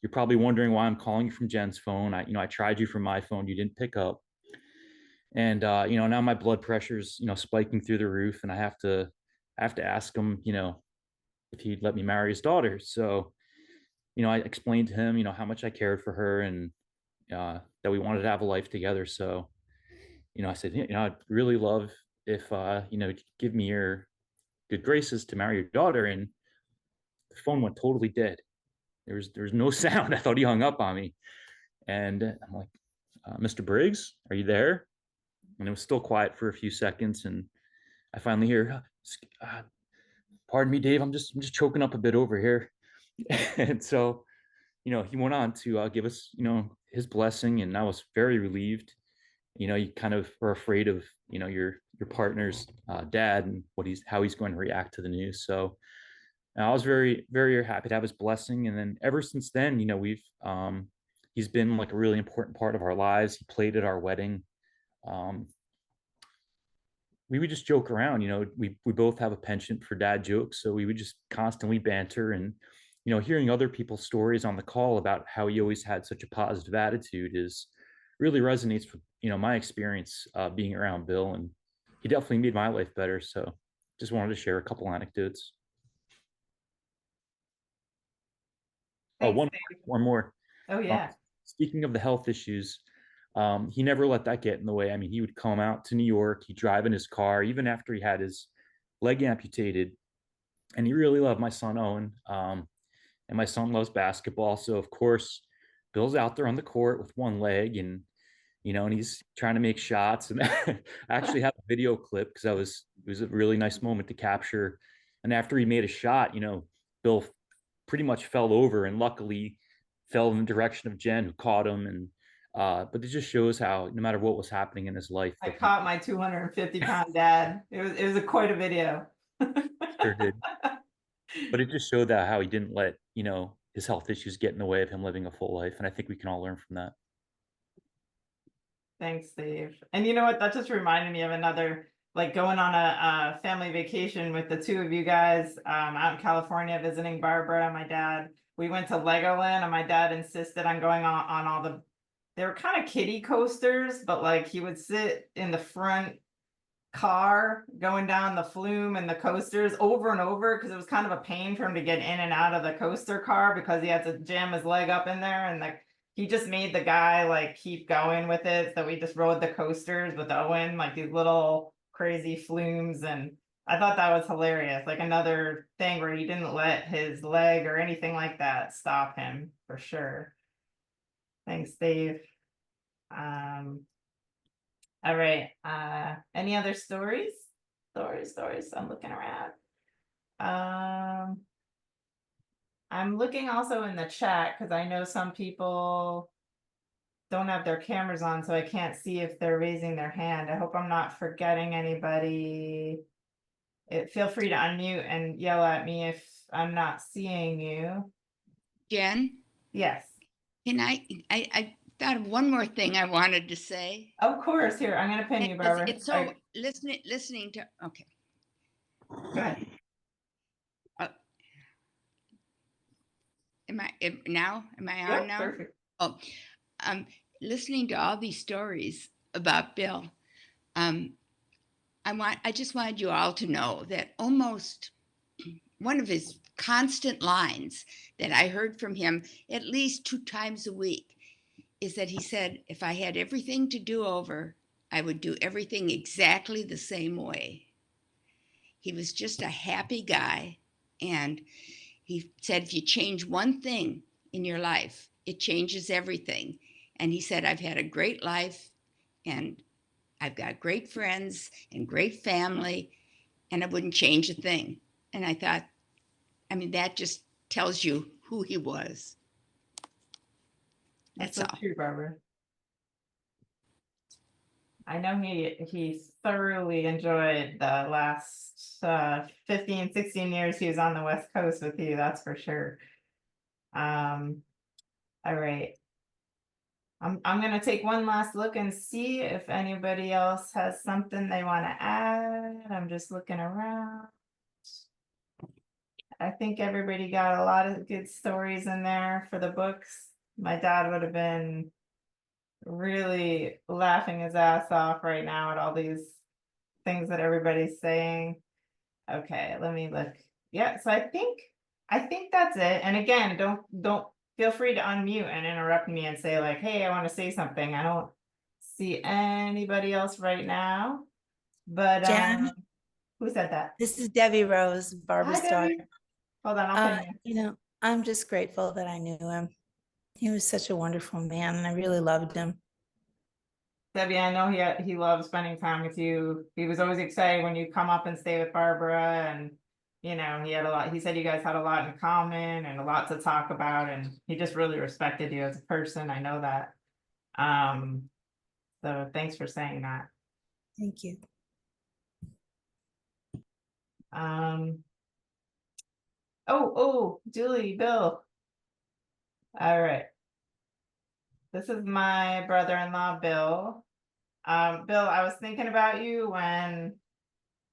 You're probably wondering why I'm calling you from Jen's phone. I tried you from my phone. You didn't pick up. And, now my blood pressure's, spiking through the roof, and I have to ask him, if he'd let me marry his daughter. So, I explained to him, how much I cared for her, and that we wanted to have a life together. So, I said, I'd really love if, give me your good graces to marry your daughter. And the phone went totally dead. There's no sound. I thought he hung up on me. And I'm like, Mr. Briggs, are you there? and it was still quiet for a few seconds, and I finally hear, pardon me, Dave, I'm just choking up a bit over here. And so, he went on to give us, his blessing, and I was very relieved. You kind of are afraid of, your partner's dad and how he's going to react to the news. So I was very, very happy to have his blessing. And then ever since then, he's been like a really important part of our lives. He played at our wedding. We would just joke around, we both have a penchant for dad jokes. So we would just constantly banter, and, hearing other people's stories on the call about how he always had such a positive attitude really resonates with, my experience being around Bill, and he definitely made my life better. So just wanted to share a couple anecdotes. Thanks, One Dave. more. Oh yeah. Speaking of the health issues, he never let that get in the way. I mean, he would come out to New York, he'd drive in his car, even after he had his leg amputated. And he really loved my son, Owen. And my son loves basketball. So, of course, Bill's out there on the court with one leg, and, and he's trying to make shots. And I actually have a video clip because it was a really nice moment to capture. And after he made a shot, Bill pretty much fell over, and luckily fell in the direction of Jen, who caught him. And but it just shows how no matter what was happening in his life, I caught my 250-pound dad. It was quite a video. Sure did. But it just showed that how he didn't let, his health issues get in the way of him living a full life. And I think we can all learn from that. Thanks, Dave. And you know what? That just reminded me of another, like going on a family vacation with the two of you guys out in California visiting Barbara and my dad. We went to Legoland, and my dad insisted on going on all they were kind of kiddie coasters, but like he would sit in the front car going down the flume and the coasters over and over, because it was kind of a pain for him to get in and out of the coaster car because he had to jam his leg up in there, and he just made the guy like keep going with it. So we just rode the coasters with Owen, like these little crazy flumes, and I thought that was hilarious. Like another thing where he didn't let his leg or anything like that stop him, for sure. Thanks, Dave. All right. Any other stories? Stories. I'm looking around. I'm looking also in the chat because I know some people don't have their cameras on, so I can't see if they're raising their hand. I hope I'm not forgetting anybody. Feel free to unmute and yell at me if I'm not seeing you. Jen? Yes. Can I thought of one more thing I wanted to say. Of course. Here, I'm going to pin you, Barbara. It's so listening to, okay. Go ahead. Am I on now? Perfect. Oh, listening to all these stories about Bill, I just wanted you all to know that almost one of his constant lines that I heard from him at least 2 times a week is that he said, if I had everything to do over, I would do everything exactly the same way. He was just a happy guy. And he said, if you change one thing in your life, it changes everything. And he said, I've had a great life, and I've got great friends and great family, and I wouldn't change a thing. And I thought, that just tells you who he was. That's all. True, Barbara. I know he thoroughly enjoyed the last 15, 16 years he was on the West Coast with you, that's for sure. All right. I'm going to take one last look and see if anybody else has something they want to add. I'm just looking around. I think everybody got a lot of good stories in there for the books. My dad would have been really laughing his ass off right now at all these things that everybody's saying. Okay, let me look. Yeah, so I think that's it. And again, don't feel free to unmute and interrupt me and say like, hey, I want to say something. I don't see anybody else right now. But Jen, who said that? this is Debbie Rose, Barbara's daughter. Hold on, I'll pin you. I'm just grateful that I knew him. He was such a wonderful man, and I really loved him. Debbie, I know he loves spending time with you. He was always excited when you come up and stay with Barbara, and he had a lot. He said you guys had a lot in common and a lot to talk about, and he just really respected you as a person. I know that. So thanks for saying that. Thank you. Julie, Bill. All right. This is my brother-in-law, Bill. Bill, I was thinking about you when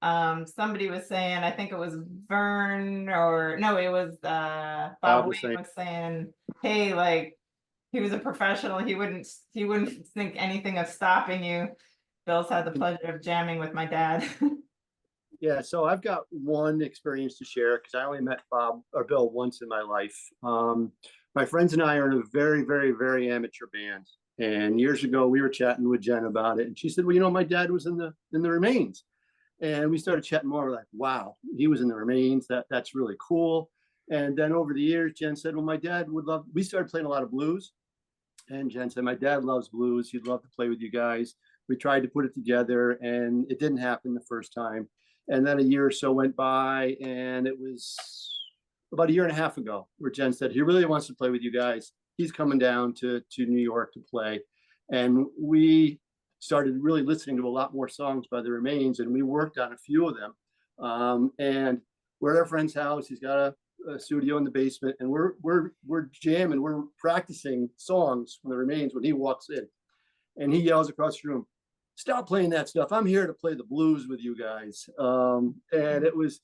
somebody was saying, I think it was Vern, or no, it was Bob was Wayne was saying, hey, like, he was a professional, he wouldn't think anything of stopping you. Bill's had the pleasure of jamming with my dad. Yeah, so I've got one experience to share because I only met Bob or Bill once in my life. My friends and I are in a very, very, very amateur band. And years ago, we were chatting with Jen about it. And she said, well, my dad was in the Remains. And we started chatting more. We're like, wow, he was in the Remains. That's really cool. And then over the years, Jen said, well, my dad would love, we started playing a lot of blues. And Jen said, my dad loves blues. He'd love to play with you guys. We tried to put it together and it didn't happen the first time. And then a year or so went by, and it was about a year and a half ago where Jen said, he really wants to play with you guys. He's coming down to New York to play. And we started really listening to a lot more songs by the Remains, and we worked on a few of them. And we're at our friend's house. He's got a studio in the basement, and we're jamming. We're practicing songs from the Remains when he walks in. And he yells across the room, stop playing that stuff. I'm here to play the blues with you guys. And it was,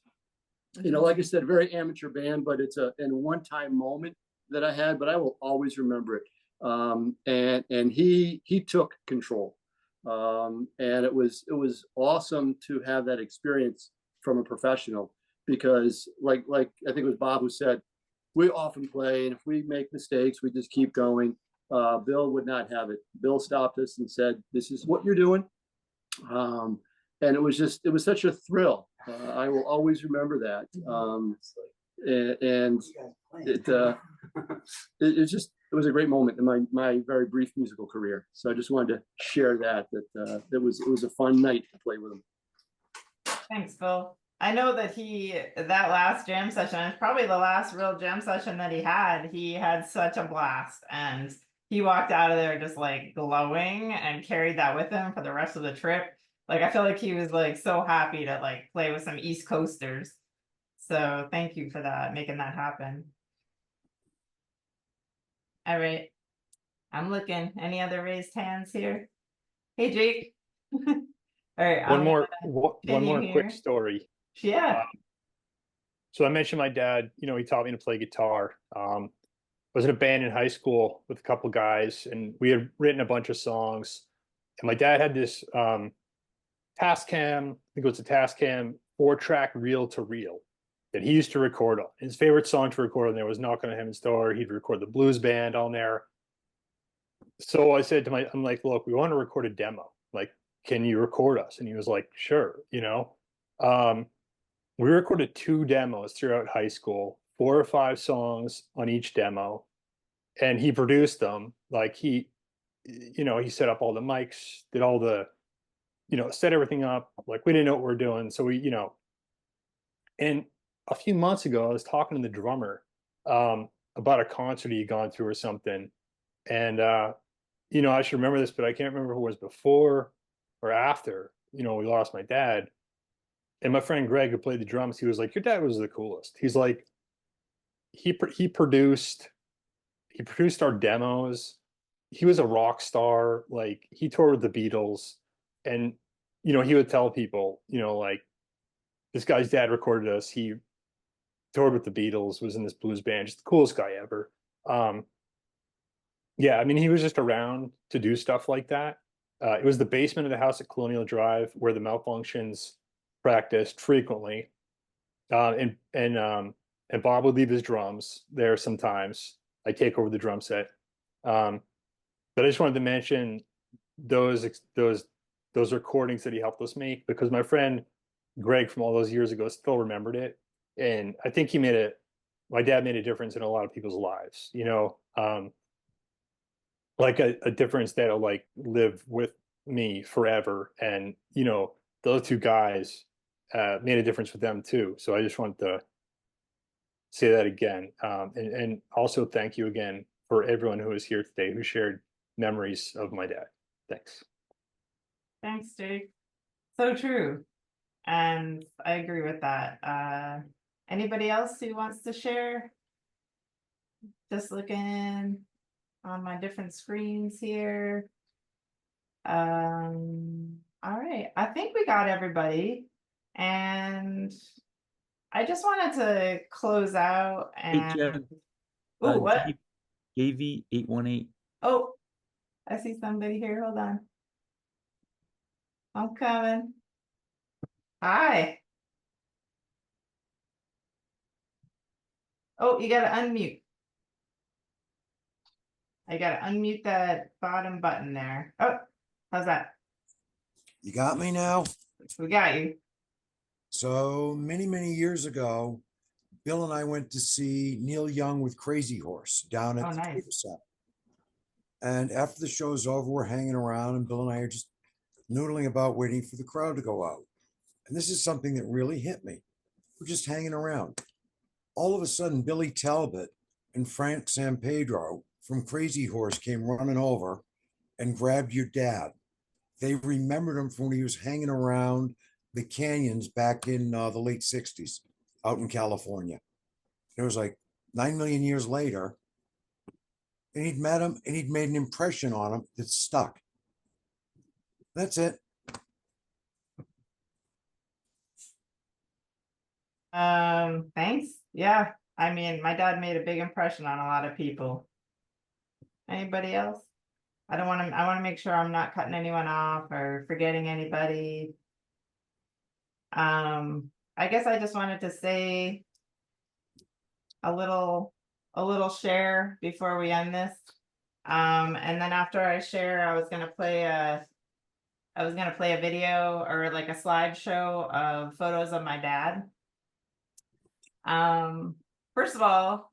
like I said, very amateur band, but it's a one-time moment that I had, but I will always remember it. And he took control. And it was awesome to have that experience from a professional, because like I think it was Bob who said, we often play, and if we make mistakes, we just keep going. Bill would not have it. Bill stopped us and said, this is what you're doing. And it was such a thrill. I will always remember that. And it was a great moment in my very brief musical career. So I just wanted to share that it was a fun night to play with him. Thanks, Bill. I know that that last jam session is probably the last real jam session that he had such a blast, and he walked out of there just like glowing and carried that with him for the rest of the trip. Like, I feel like he was like so happy to like play with some East Coasters. So thank you for that, making that happen. All right. I'm looking. Any other raised hands here? Hey, Jake. All right. One more quick story. Yeah. So I mentioned my dad, he taught me to play guitar. I was in a band in high school with a couple guys, and we had written a bunch of songs. And my dad had this Tascam, I think it was a Tascam 4-track reel to reel that he used to record on. His favorite song to record on there was Knocking on Heaven's Door. He'd record the blues band on there. So I said to I'm like, look, we want to record a demo. Like, can you record us? And he was like, sure, We recorded 2 demos throughout high school, 4 or 5 songs on each demo, and he produced them. Like he set up all the mics, did all the, set everything up. Like, we didn't know what we were doing. So and a few months ago, I was talking to the drummer about a concert he'd gone to or something. And, I should remember this, but I can't remember if it was before or after, we lost my dad. And my friend Greg, who played the drums, he was like, your dad was the coolest. He's like, he produced our demos. He was a rock star. Like, he toured with the Beatles, and, he would tell people, like, this guy's dad recorded us. He toured with the Beatles, was in this blues band, just the coolest guy ever. Yeah, I mean, he was just around to do stuff like that. It was the basement of the house at Colonial Drive where the Malfunctions practiced frequently. And Bob would leave his drums there sometimes. I take over the drum set. But I just wanted to mention those recordings that he helped us make, because my friend Greg from all those years ago still remembered it. And I think my dad made a difference in a lot of people's lives, like a difference that'll like live with me forever. And, you know, those two guys made a difference for them too. So I just want to say that again. And also thank you again for everyone who was here today who shared memories of my dad. Thanks. Thanks, Jake. So true. And I agree with that. Anybody else who wants to share? Just looking on my different screens here. All right, I think we got everybody. And I just wanted to close out Hey, and Jen, oh, what? JV818. Oh, I see somebody here. Hold on. I'm coming. Hi. Oh, you gotta unmute. I gotta unmute that bottom button there. Oh, how's that? You got me now? We got you. So many years ago, Bill and I went to see Neil Young with Crazy Horse down Oh, at the nice. Theater Center. And after the show's over, we're hanging around, and Bill and I are just noodling about waiting for the crowd to go out. And this is something that really hit me. We're just hanging around. All of a sudden, Billy Talbot and Frank Sampedro from Crazy Horse came running over and grabbed your dad. They remembered him from when he was hanging around the canyons back in the late 60s out in California. It was like 9 million years later. And he'd met him and he'd made an impression on him that stuck. That's it. Thanks. Yeah. I mean, my dad made a big impression on a lot of people. Anybody else? I want to make sure I'm not cutting anyone off or forgetting anybody. I guess I just wanted to say a little share before we end this. And then after I share, I was gonna play a video or like a slideshow of photos of my dad. First of all,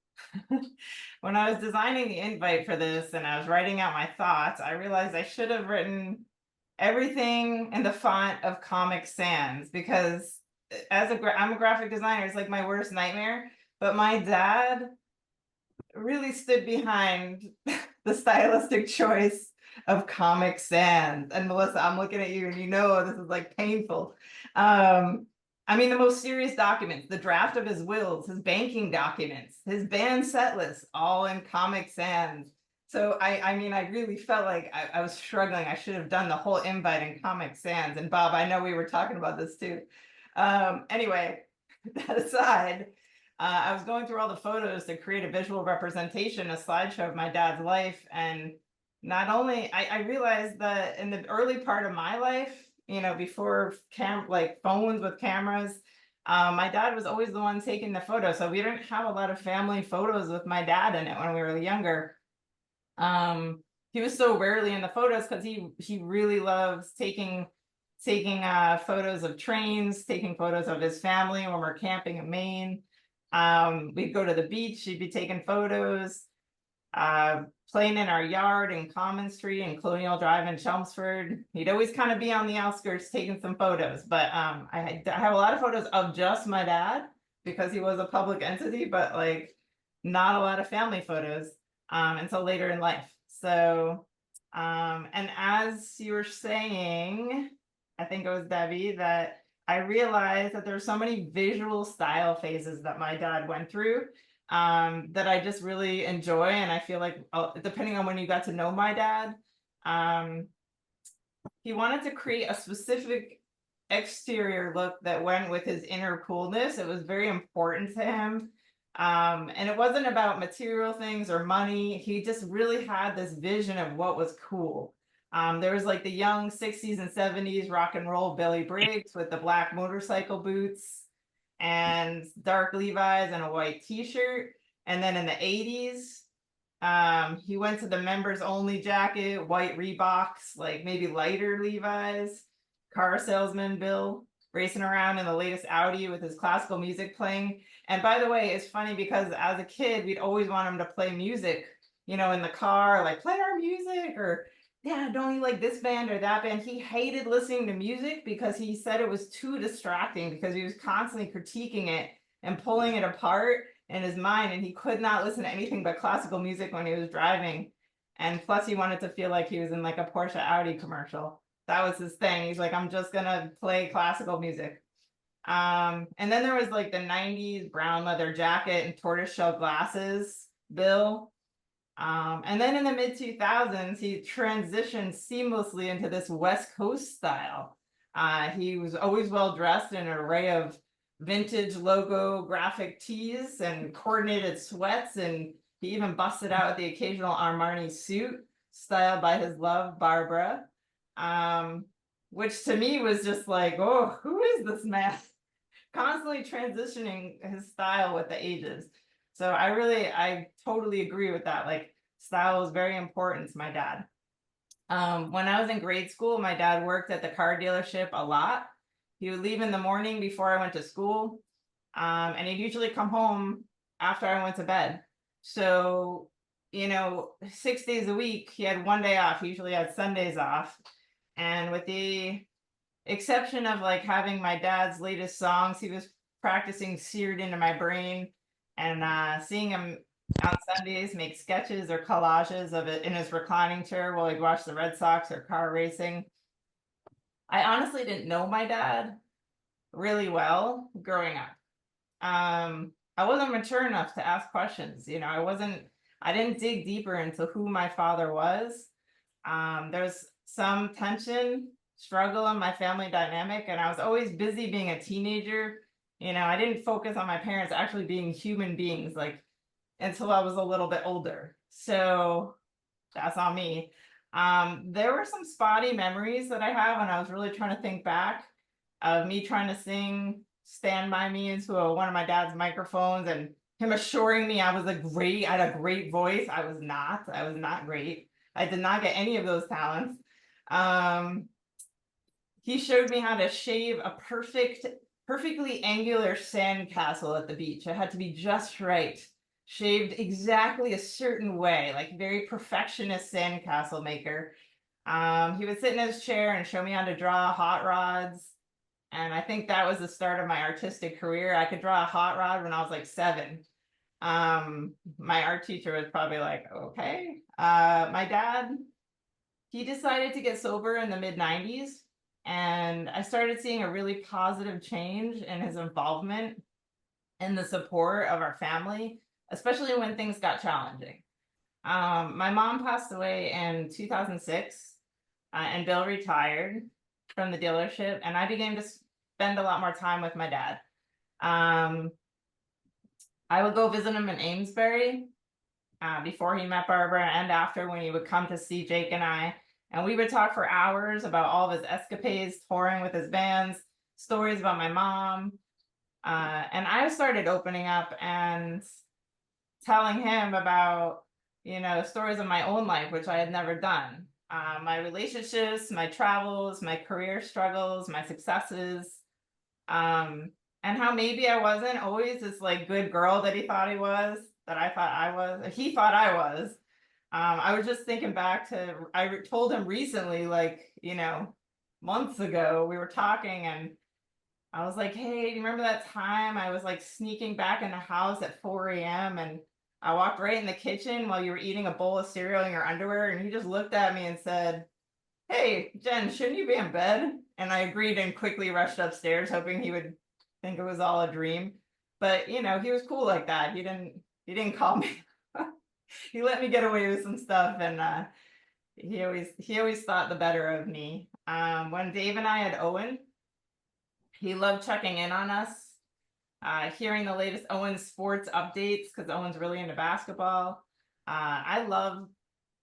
when I was designing the invite for this and I was writing out my thoughts, I realized I should have written everything in the font of Comic Sans, because I'm a graphic designer, it's like my worst nightmare. But my dad really stood behind the stylistic choice of Comic Sans. And Melissa, I'm looking at you and you know this is like painful. I mean, the most serious documents, the draft of his wills, his banking documents, his band set list, all in Comic Sans. So I mean, I really felt like I was struggling. I should have done the whole invite in Comic Sans. And Bob, I know we were talking about this too. Anyway, that aside, I was going through all the photos to create a visual representation, a slideshow of my dad's life. And not only, I realized that in the early part of my life, you know, before like phones with cameras, my dad was always the one taking the photo. So we didn't have a lot of family photos with my dad in it when we were younger. He was so rarely in the photos because he really loves taking photos of trains, taking photos of his family when we're camping in Maine. We'd go to the beach, he'd be taking photos, playing in our yard in Common Street and Colonial Drive in Chelmsford. He'd always kind of be on the outskirts taking some photos. But I have a lot of photos of just my dad because he was a public entity, but like not a lot of family photos until later in life. So, and as you were saying, I think it was Debbie, that I realized that there's so many visual style phases that my dad went through that I just really enjoy. And I feel like depending on when you got to know my dad, he wanted to create a specific exterior look that went with his inner coolness. It was very important to him. And it wasn't about material things or money. He just really had this vision of what was cool. There was like the young 60s and 70s rock and roll Billy Briggs with the black motorcycle boots and dark Levi's and a white t-shirt. And then in the 80s, he went to the members only jacket, white Reeboks, like maybe lighter Levi's, car salesman Bill, racing around in the latest Audi with his classical music playing. And by the way, it's funny because as a kid, we'd always want him to play music, you know, in the car, like play our music, or yeah, don't you like this band or that band? He hated listening to music because he said it was too distracting because he was constantly critiquing it and pulling it apart in his mind, and he could not listen to anything but classical music when he was driving. And plus he wanted to feel like he was in like a Porsche Audi commercial. That was his thing. He's like, I'm just gonna play classical music. And then there was like the 90s brown leather jacket and tortoiseshell glasses, Bill. And then in the mid 2000s, he transitioned seamlessly into this West Coast style. He was always well dressed in an array of vintage logo graphic tees and coordinated sweats. And he even busted out the occasional Armani suit styled by his love, Barbara. Which to me was just like, oh, who is this man? Constantly transitioning his style with the ages. So I totally agree with that. Like, style is very important to my dad. When I was in grade school, my dad worked at the car dealership a lot. He would leave in the morning before I went to school. And he'd usually come home after I went to bed. So, 6 days a week, he had one day off. He usually had Sundays off. And with the exception of like having my dad's latest songs, he was practicing seared into my brain, and seeing him on Sundays make sketches or collages of it in his reclining chair while he'd watch the Red Sox or car racing. I honestly didn't know my dad really well growing up. I wasn't mature enough to ask questions. I didn't dig deeper into who my father was. There's some tension, struggle in my family dynamic, and I was always busy being a teenager. I didn't focus on my parents actually being human beings like until I was a little bit older. So that's on me. There were some spotty memories that I have when I was really trying to think back of me trying to sing Stand By Me into one of my dad's microphones and him assuring me I had a great voice. I was not great. I did not get any of those talents. He showed me how to shave a perfectly angular sandcastle at the beach. It had to be just right, shaved exactly a certain way, like very perfectionist sandcastle maker. He would sit in his chair and show me how to draw hot rods. And I think that was the start of my artistic career. I could draw a hot rod when I was like 7. My art teacher was probably like, okay. My dad, he decided to get sober in the mid 90s. And I started seeing a really positive change in his involvement and the support of our family, especially when things got challenging. My mom passed away in 2006, and Bill retired from the dealership, and I began to spend a lot more time with my dad. I would go visit him in Amesbury before he met Barbara and after, when he would come to see Jake and I. And we would talk for hours about all of his escapades, touring with his bands, stories about my mom. And I started opening up and telling him about, stories of my own life, which I had never done. My relationships, my travels, my career struggles, my successes. And how maybe I wasn't always this like good girl that he thought he was, that I thought I was, he thought I was. I was just thinking back to, I told him recently, like, months ago, we were talking and I was like, hey, do you remember that time I was like sneaking back in the house at 4 a.m. and I walked right in the kitchen while you were eating a bowl of cereal in your underwear? And he just looked at me and said, hey, Jen, shouldn't you be in bed? And I agreed and quickly rushed upstairs, hoping he would think it was all a dream. But, he was cool like that. He didn't call me. He let me get away with some stuff, and he always thought the better of me. When Dave and I had Owen, he loved checking in on us, hearing the latest Owen sports updates, because Owen's really into basketball.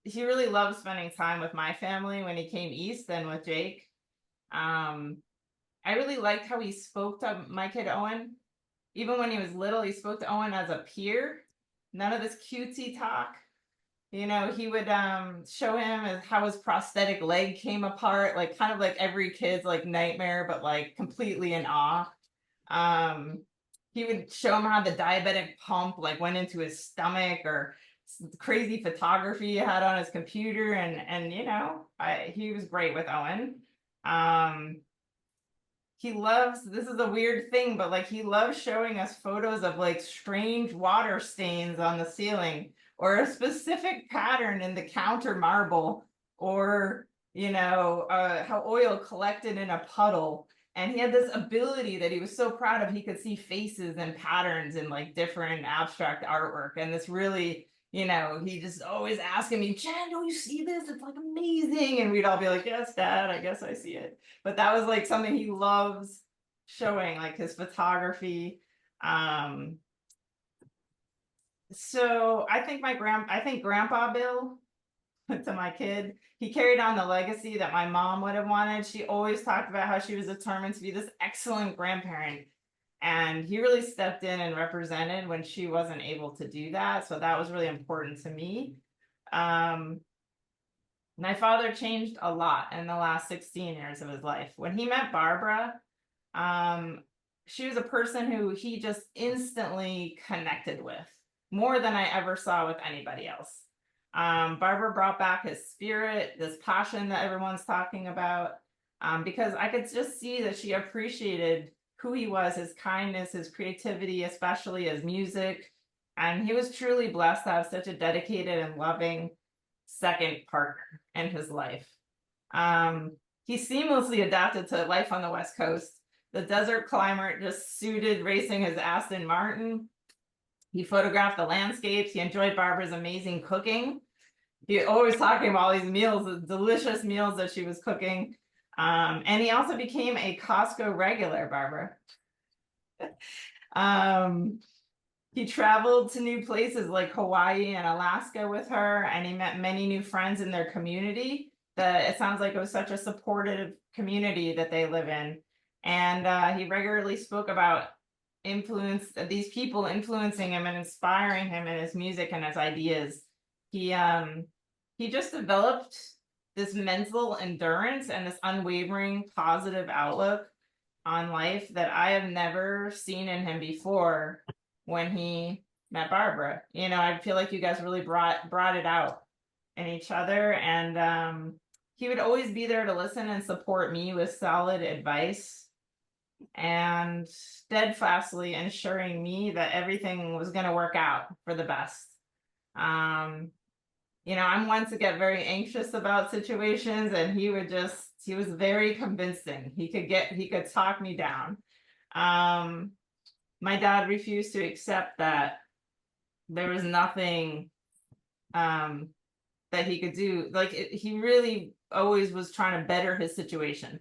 He really loved spending time with my family when he came east and with Jake. I really liked how he spoke to my kid Owen. Even when he was little, he spoke to Owen as a peer. None of this cutesy talk. He would show him how his prosthetic leg came apart, like kind of like every kid's like nightmare, but like completely in awe. He would show him how the diabetic pump like went into his stomach, or crazy photography he had on his computer, and he was great with Owen. He loves, this is a weird thing, but like he loves showing us photos of like strange water stains on the ceiling, or a specific pattern in the counter marble, or how oil collected in a puddle. And he had this ability that he was so proud of. He could see faces and patterns in like different abstract artwork. And this really, he just always asking me, Jen, don't you see this? It's like amazing. And we'd all be like, yes, Dad, I guess I see it. But that was like something he loves showing, like his photography. So I think Grandpa Bill, to my kid, he carried on the legacy that my mom would have wanted. She always talked about how she was determined to be this excellent grandparent. And he really stepped in and represented when she wasn't able to do that. So that was really important to me. My father changed a lot in the last 16 years of his life. When he met Barbara, she was a person who he just instantly connected with, more than I ever saw with anybody else. Barbara brought back his spirit, this passion that everyone's talking about, because I could just see that she appreciated who he was, his kindness, his creativity, especially his music. And he was truly blessed to have such a dedicated and loving second partner in his life. He seamlessly adapted to life on the West Coast. The desert climate just suited racing his Aston Martin. He photographed the landscapes. He enjoyed Barbara's amazing cooking. He always talking about all these meals, the delicious meals that she was cooking. And he also became a Costco regular, Barbara. He traveled to new places like Hawaii and Alaska with her, and he met many new friends in their community. That it sounds like it was such a supportive community that they live in. And he regularly spoke about these people influencing him and inspiring him in his music and his ideas. He just developed this mental endurance and this unwavering positive outlook on life that I have never seen in him before when he met Barbara. I feel like you guys really brought it out in each other. And he would always be there to listen and support me with solid advice and steadfastly ensuring me that everything was going to work out for the best. I'm one to get very anxious about situations, and he was very convincing. He could talk me down. My dad refused to accept that there was nothing that he could do. Like he really always was trying to better his situation.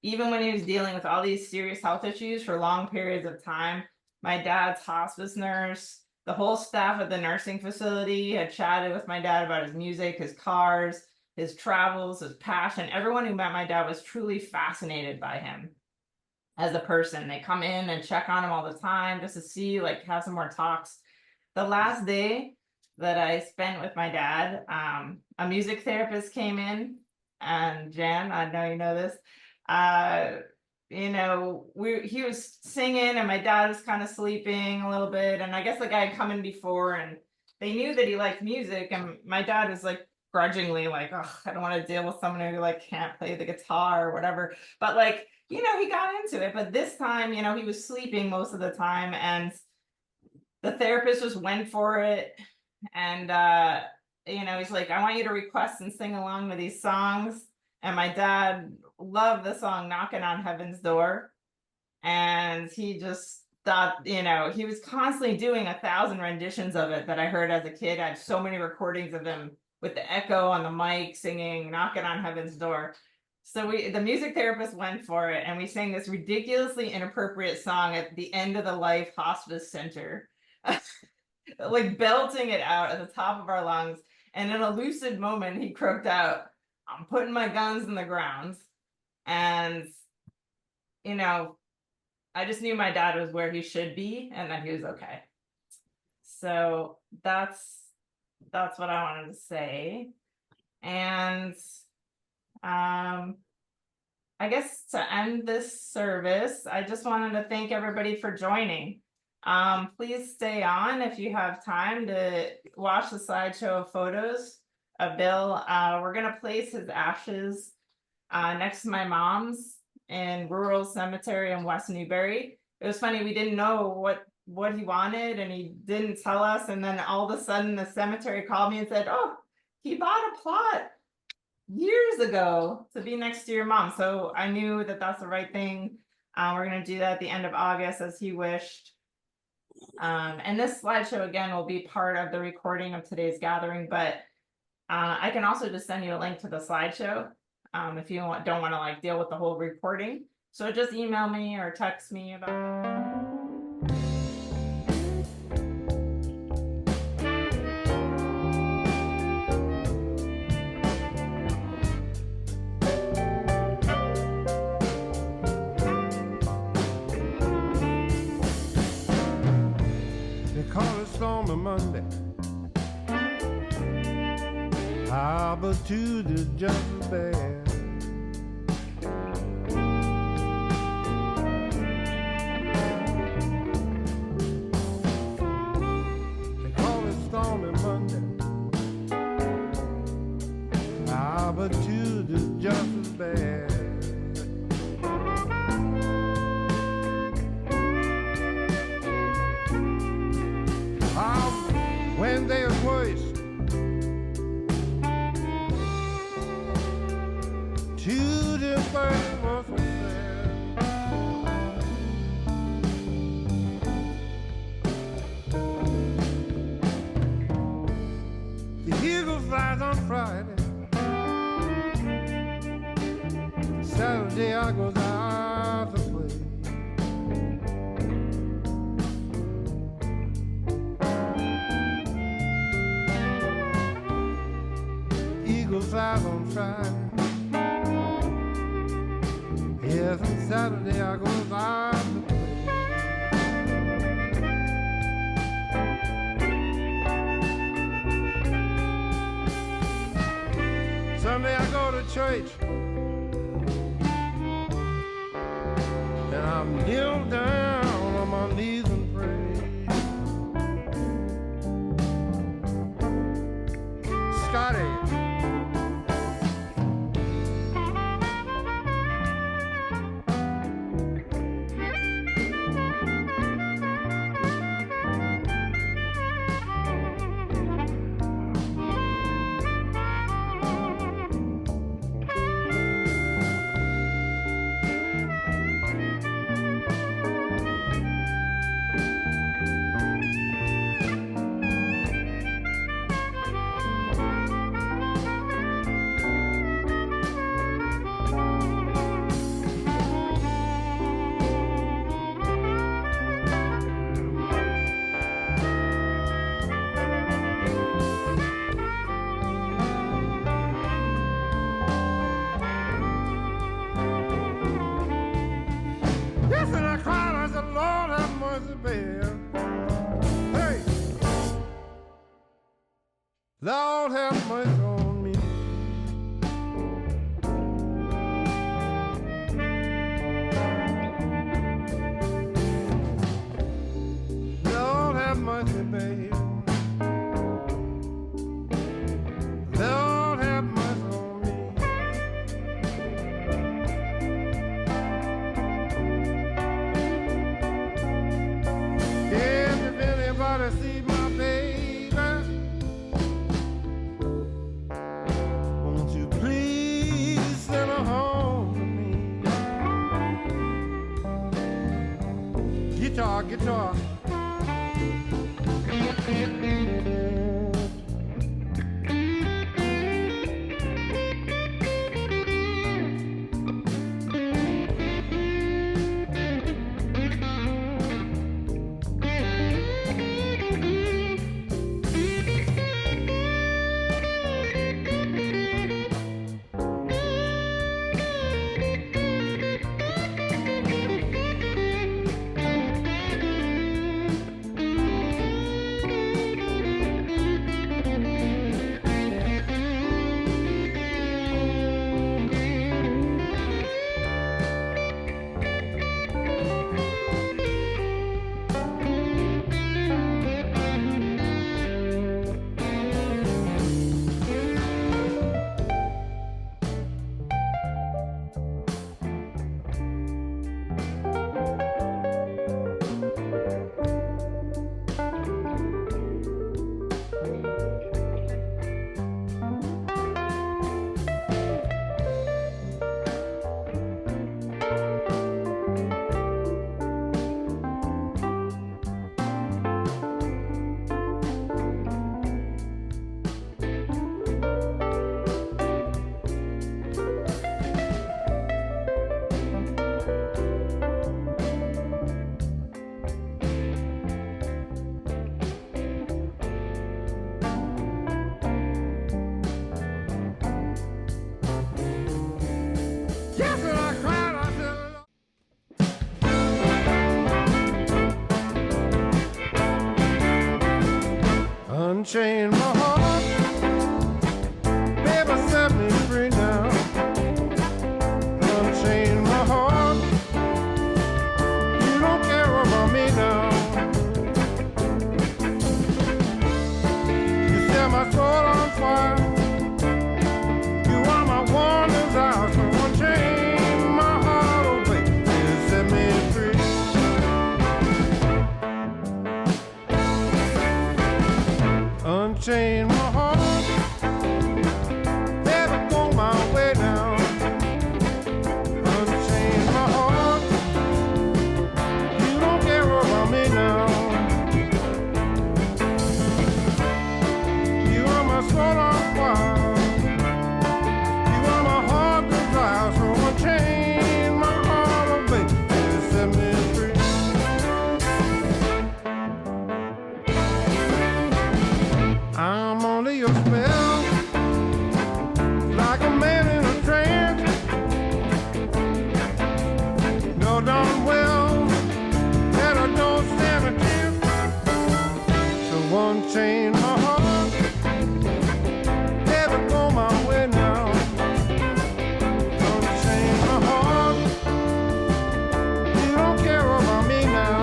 Even when he was dealing with all these serious health issues for long periods of time, my dad's hospice nurse, the whole staff at the nursing facility had chatted with my dad about his music, his cars, his travels, his passion. Everyone who met my dad was truly fascinated by him as a person. They come in and check on him all the time just to see, like, have some more talks. The last day that I spent with my dad, a music therapist came in, and Jan, I know you know this. He was singing, and my dad was kind of sleeping a little bit, and I guess the guy had come in before, and they knew that he liked music, and my dad was like grudgingly like, oh, I don't want to deal with someone who like can't play the guitar or whatever. But like, he got into it. But this time, he was sleeping most of the time, and the therapist just went for it. And he's like, I want you to request and sing along with these songs. And my dad loved the song Knocking on Heaven's Door. And he just thought, he was constantly doing 1,000 renditions of it that I heard as a kid. I had so many recordings of him with the echo on the mic singing Knocking on Heaven's Door. So the music therapist went for it, and we sang this ridiculously inappropriate song at the end of the life hospice center, like belting it out at the top of our lungs. And in a lucid moment, he croaked out, I'm putting my guns in the ground. And, I just knew my dad was where he should be and that he was okay. So that's what I wanted to say. And I guess to end this service, I just wanted to thank everybody for joining. Please stay on if you have time to watch the slideshow of photos of Bill. We're gonna place his ashes next to my mom's in rural cemetery in West Newbury. It was funny, we didn't know what he wanted and he didn't tell us, and then all of a sudden the cemetery called me and said, oh, he bought a plot years ago to be next to your mom. So I knew that that's the right thing. We're gonna do that at the end of August as he wished. And this slideshow again will be part of the recording of today's gathering, but I can also just send you a link to the slideshow if you don't want to like deal with the whole recording. So just email me or text me about. Call it stormy Monday, but Tuesday's just as bad. They call it stormy Monday, but Tuesday's just as bad. Wednesday is worse. Tuesday, Thursday was so sad. The eagle flies on Friday. Saturday I goes out to play. Flies on Friday. Yes, on Saturday I go out to play. Sunday I go to church and I'm kneel down on my knees and pray. Scotty. Lord have mercy on me. Lord have mercy, baby. Lord have mercy on me. If anybody see my baby, guitar. unchain my heart. Baby, set me free now. Unchain my heart. You don't care about me now. You set my soul on fire. You are my one desire. So unchain my heart, oh baby, set me free. Unchain my heart. Never go my way now. Unchain my heart. You don't care about me now. You are my soul on fire. You are my heart desire. So unchain my heart, oh baby, set me free. I'm under your spell, like a man in a trance. No darn well that I don't stand a chance. So unchain my heart, never go my way now. Unchain my heart, you don't care about me now.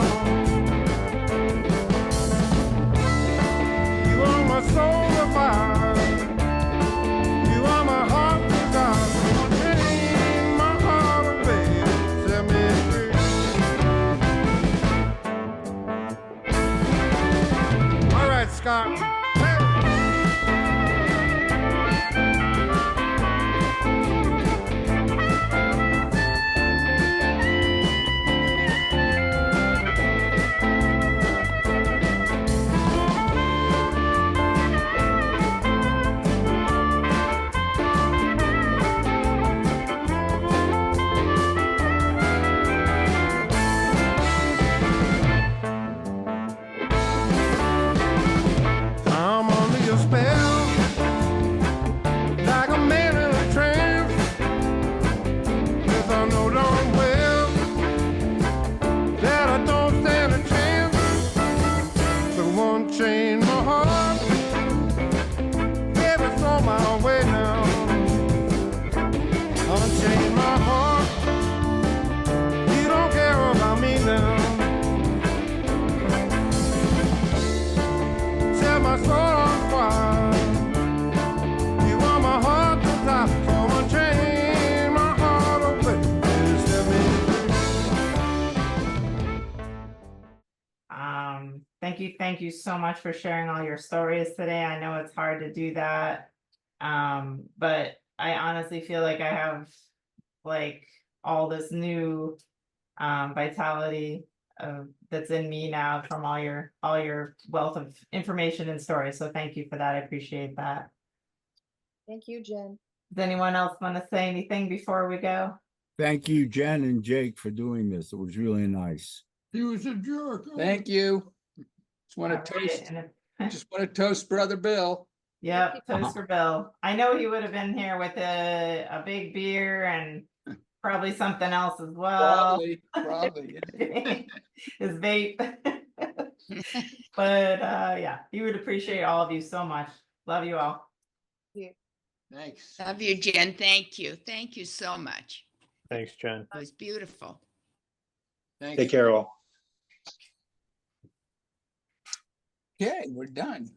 You are my soul of fire. You are my heart desire. Unchain my heart, oh baby, set me free. All right, Scott. I'm under your spell, like a man in a trance. Yes, I know darn well that I don't stand a chance. So unchain my heart, baby, it's on my way now. Unchain my heart, you don't care about me now. Set my soul on fire. You are my heart desire. So unchain my heart, oh baby, set me free. Thank you so much for sharing all your stories today. I know it's hard to do that. But I honestly feel like I have like all this new vitality that's in me now from all your wealth of information and stories. So thank you for that. I appreciate that. Thank you, Jen. Does anyone else want to say anything before we go? Thank you, Jen and Jake, for doing this. It was really nice. He was a jerk. Thank you. Just want All to right, toast, and if- just want to toast Brother Bill. Yep, toast for Bill. I know he would have been here with a big beer and probably something else as well. Probably. His vape. But yeah, he would appreciate all of you so much. Love you all. Thanks. Love you, Jen. Thank you. Thank you so much. Thanks, Jen. It was beautiful. Thanks. Take care, all. Okay, we're done.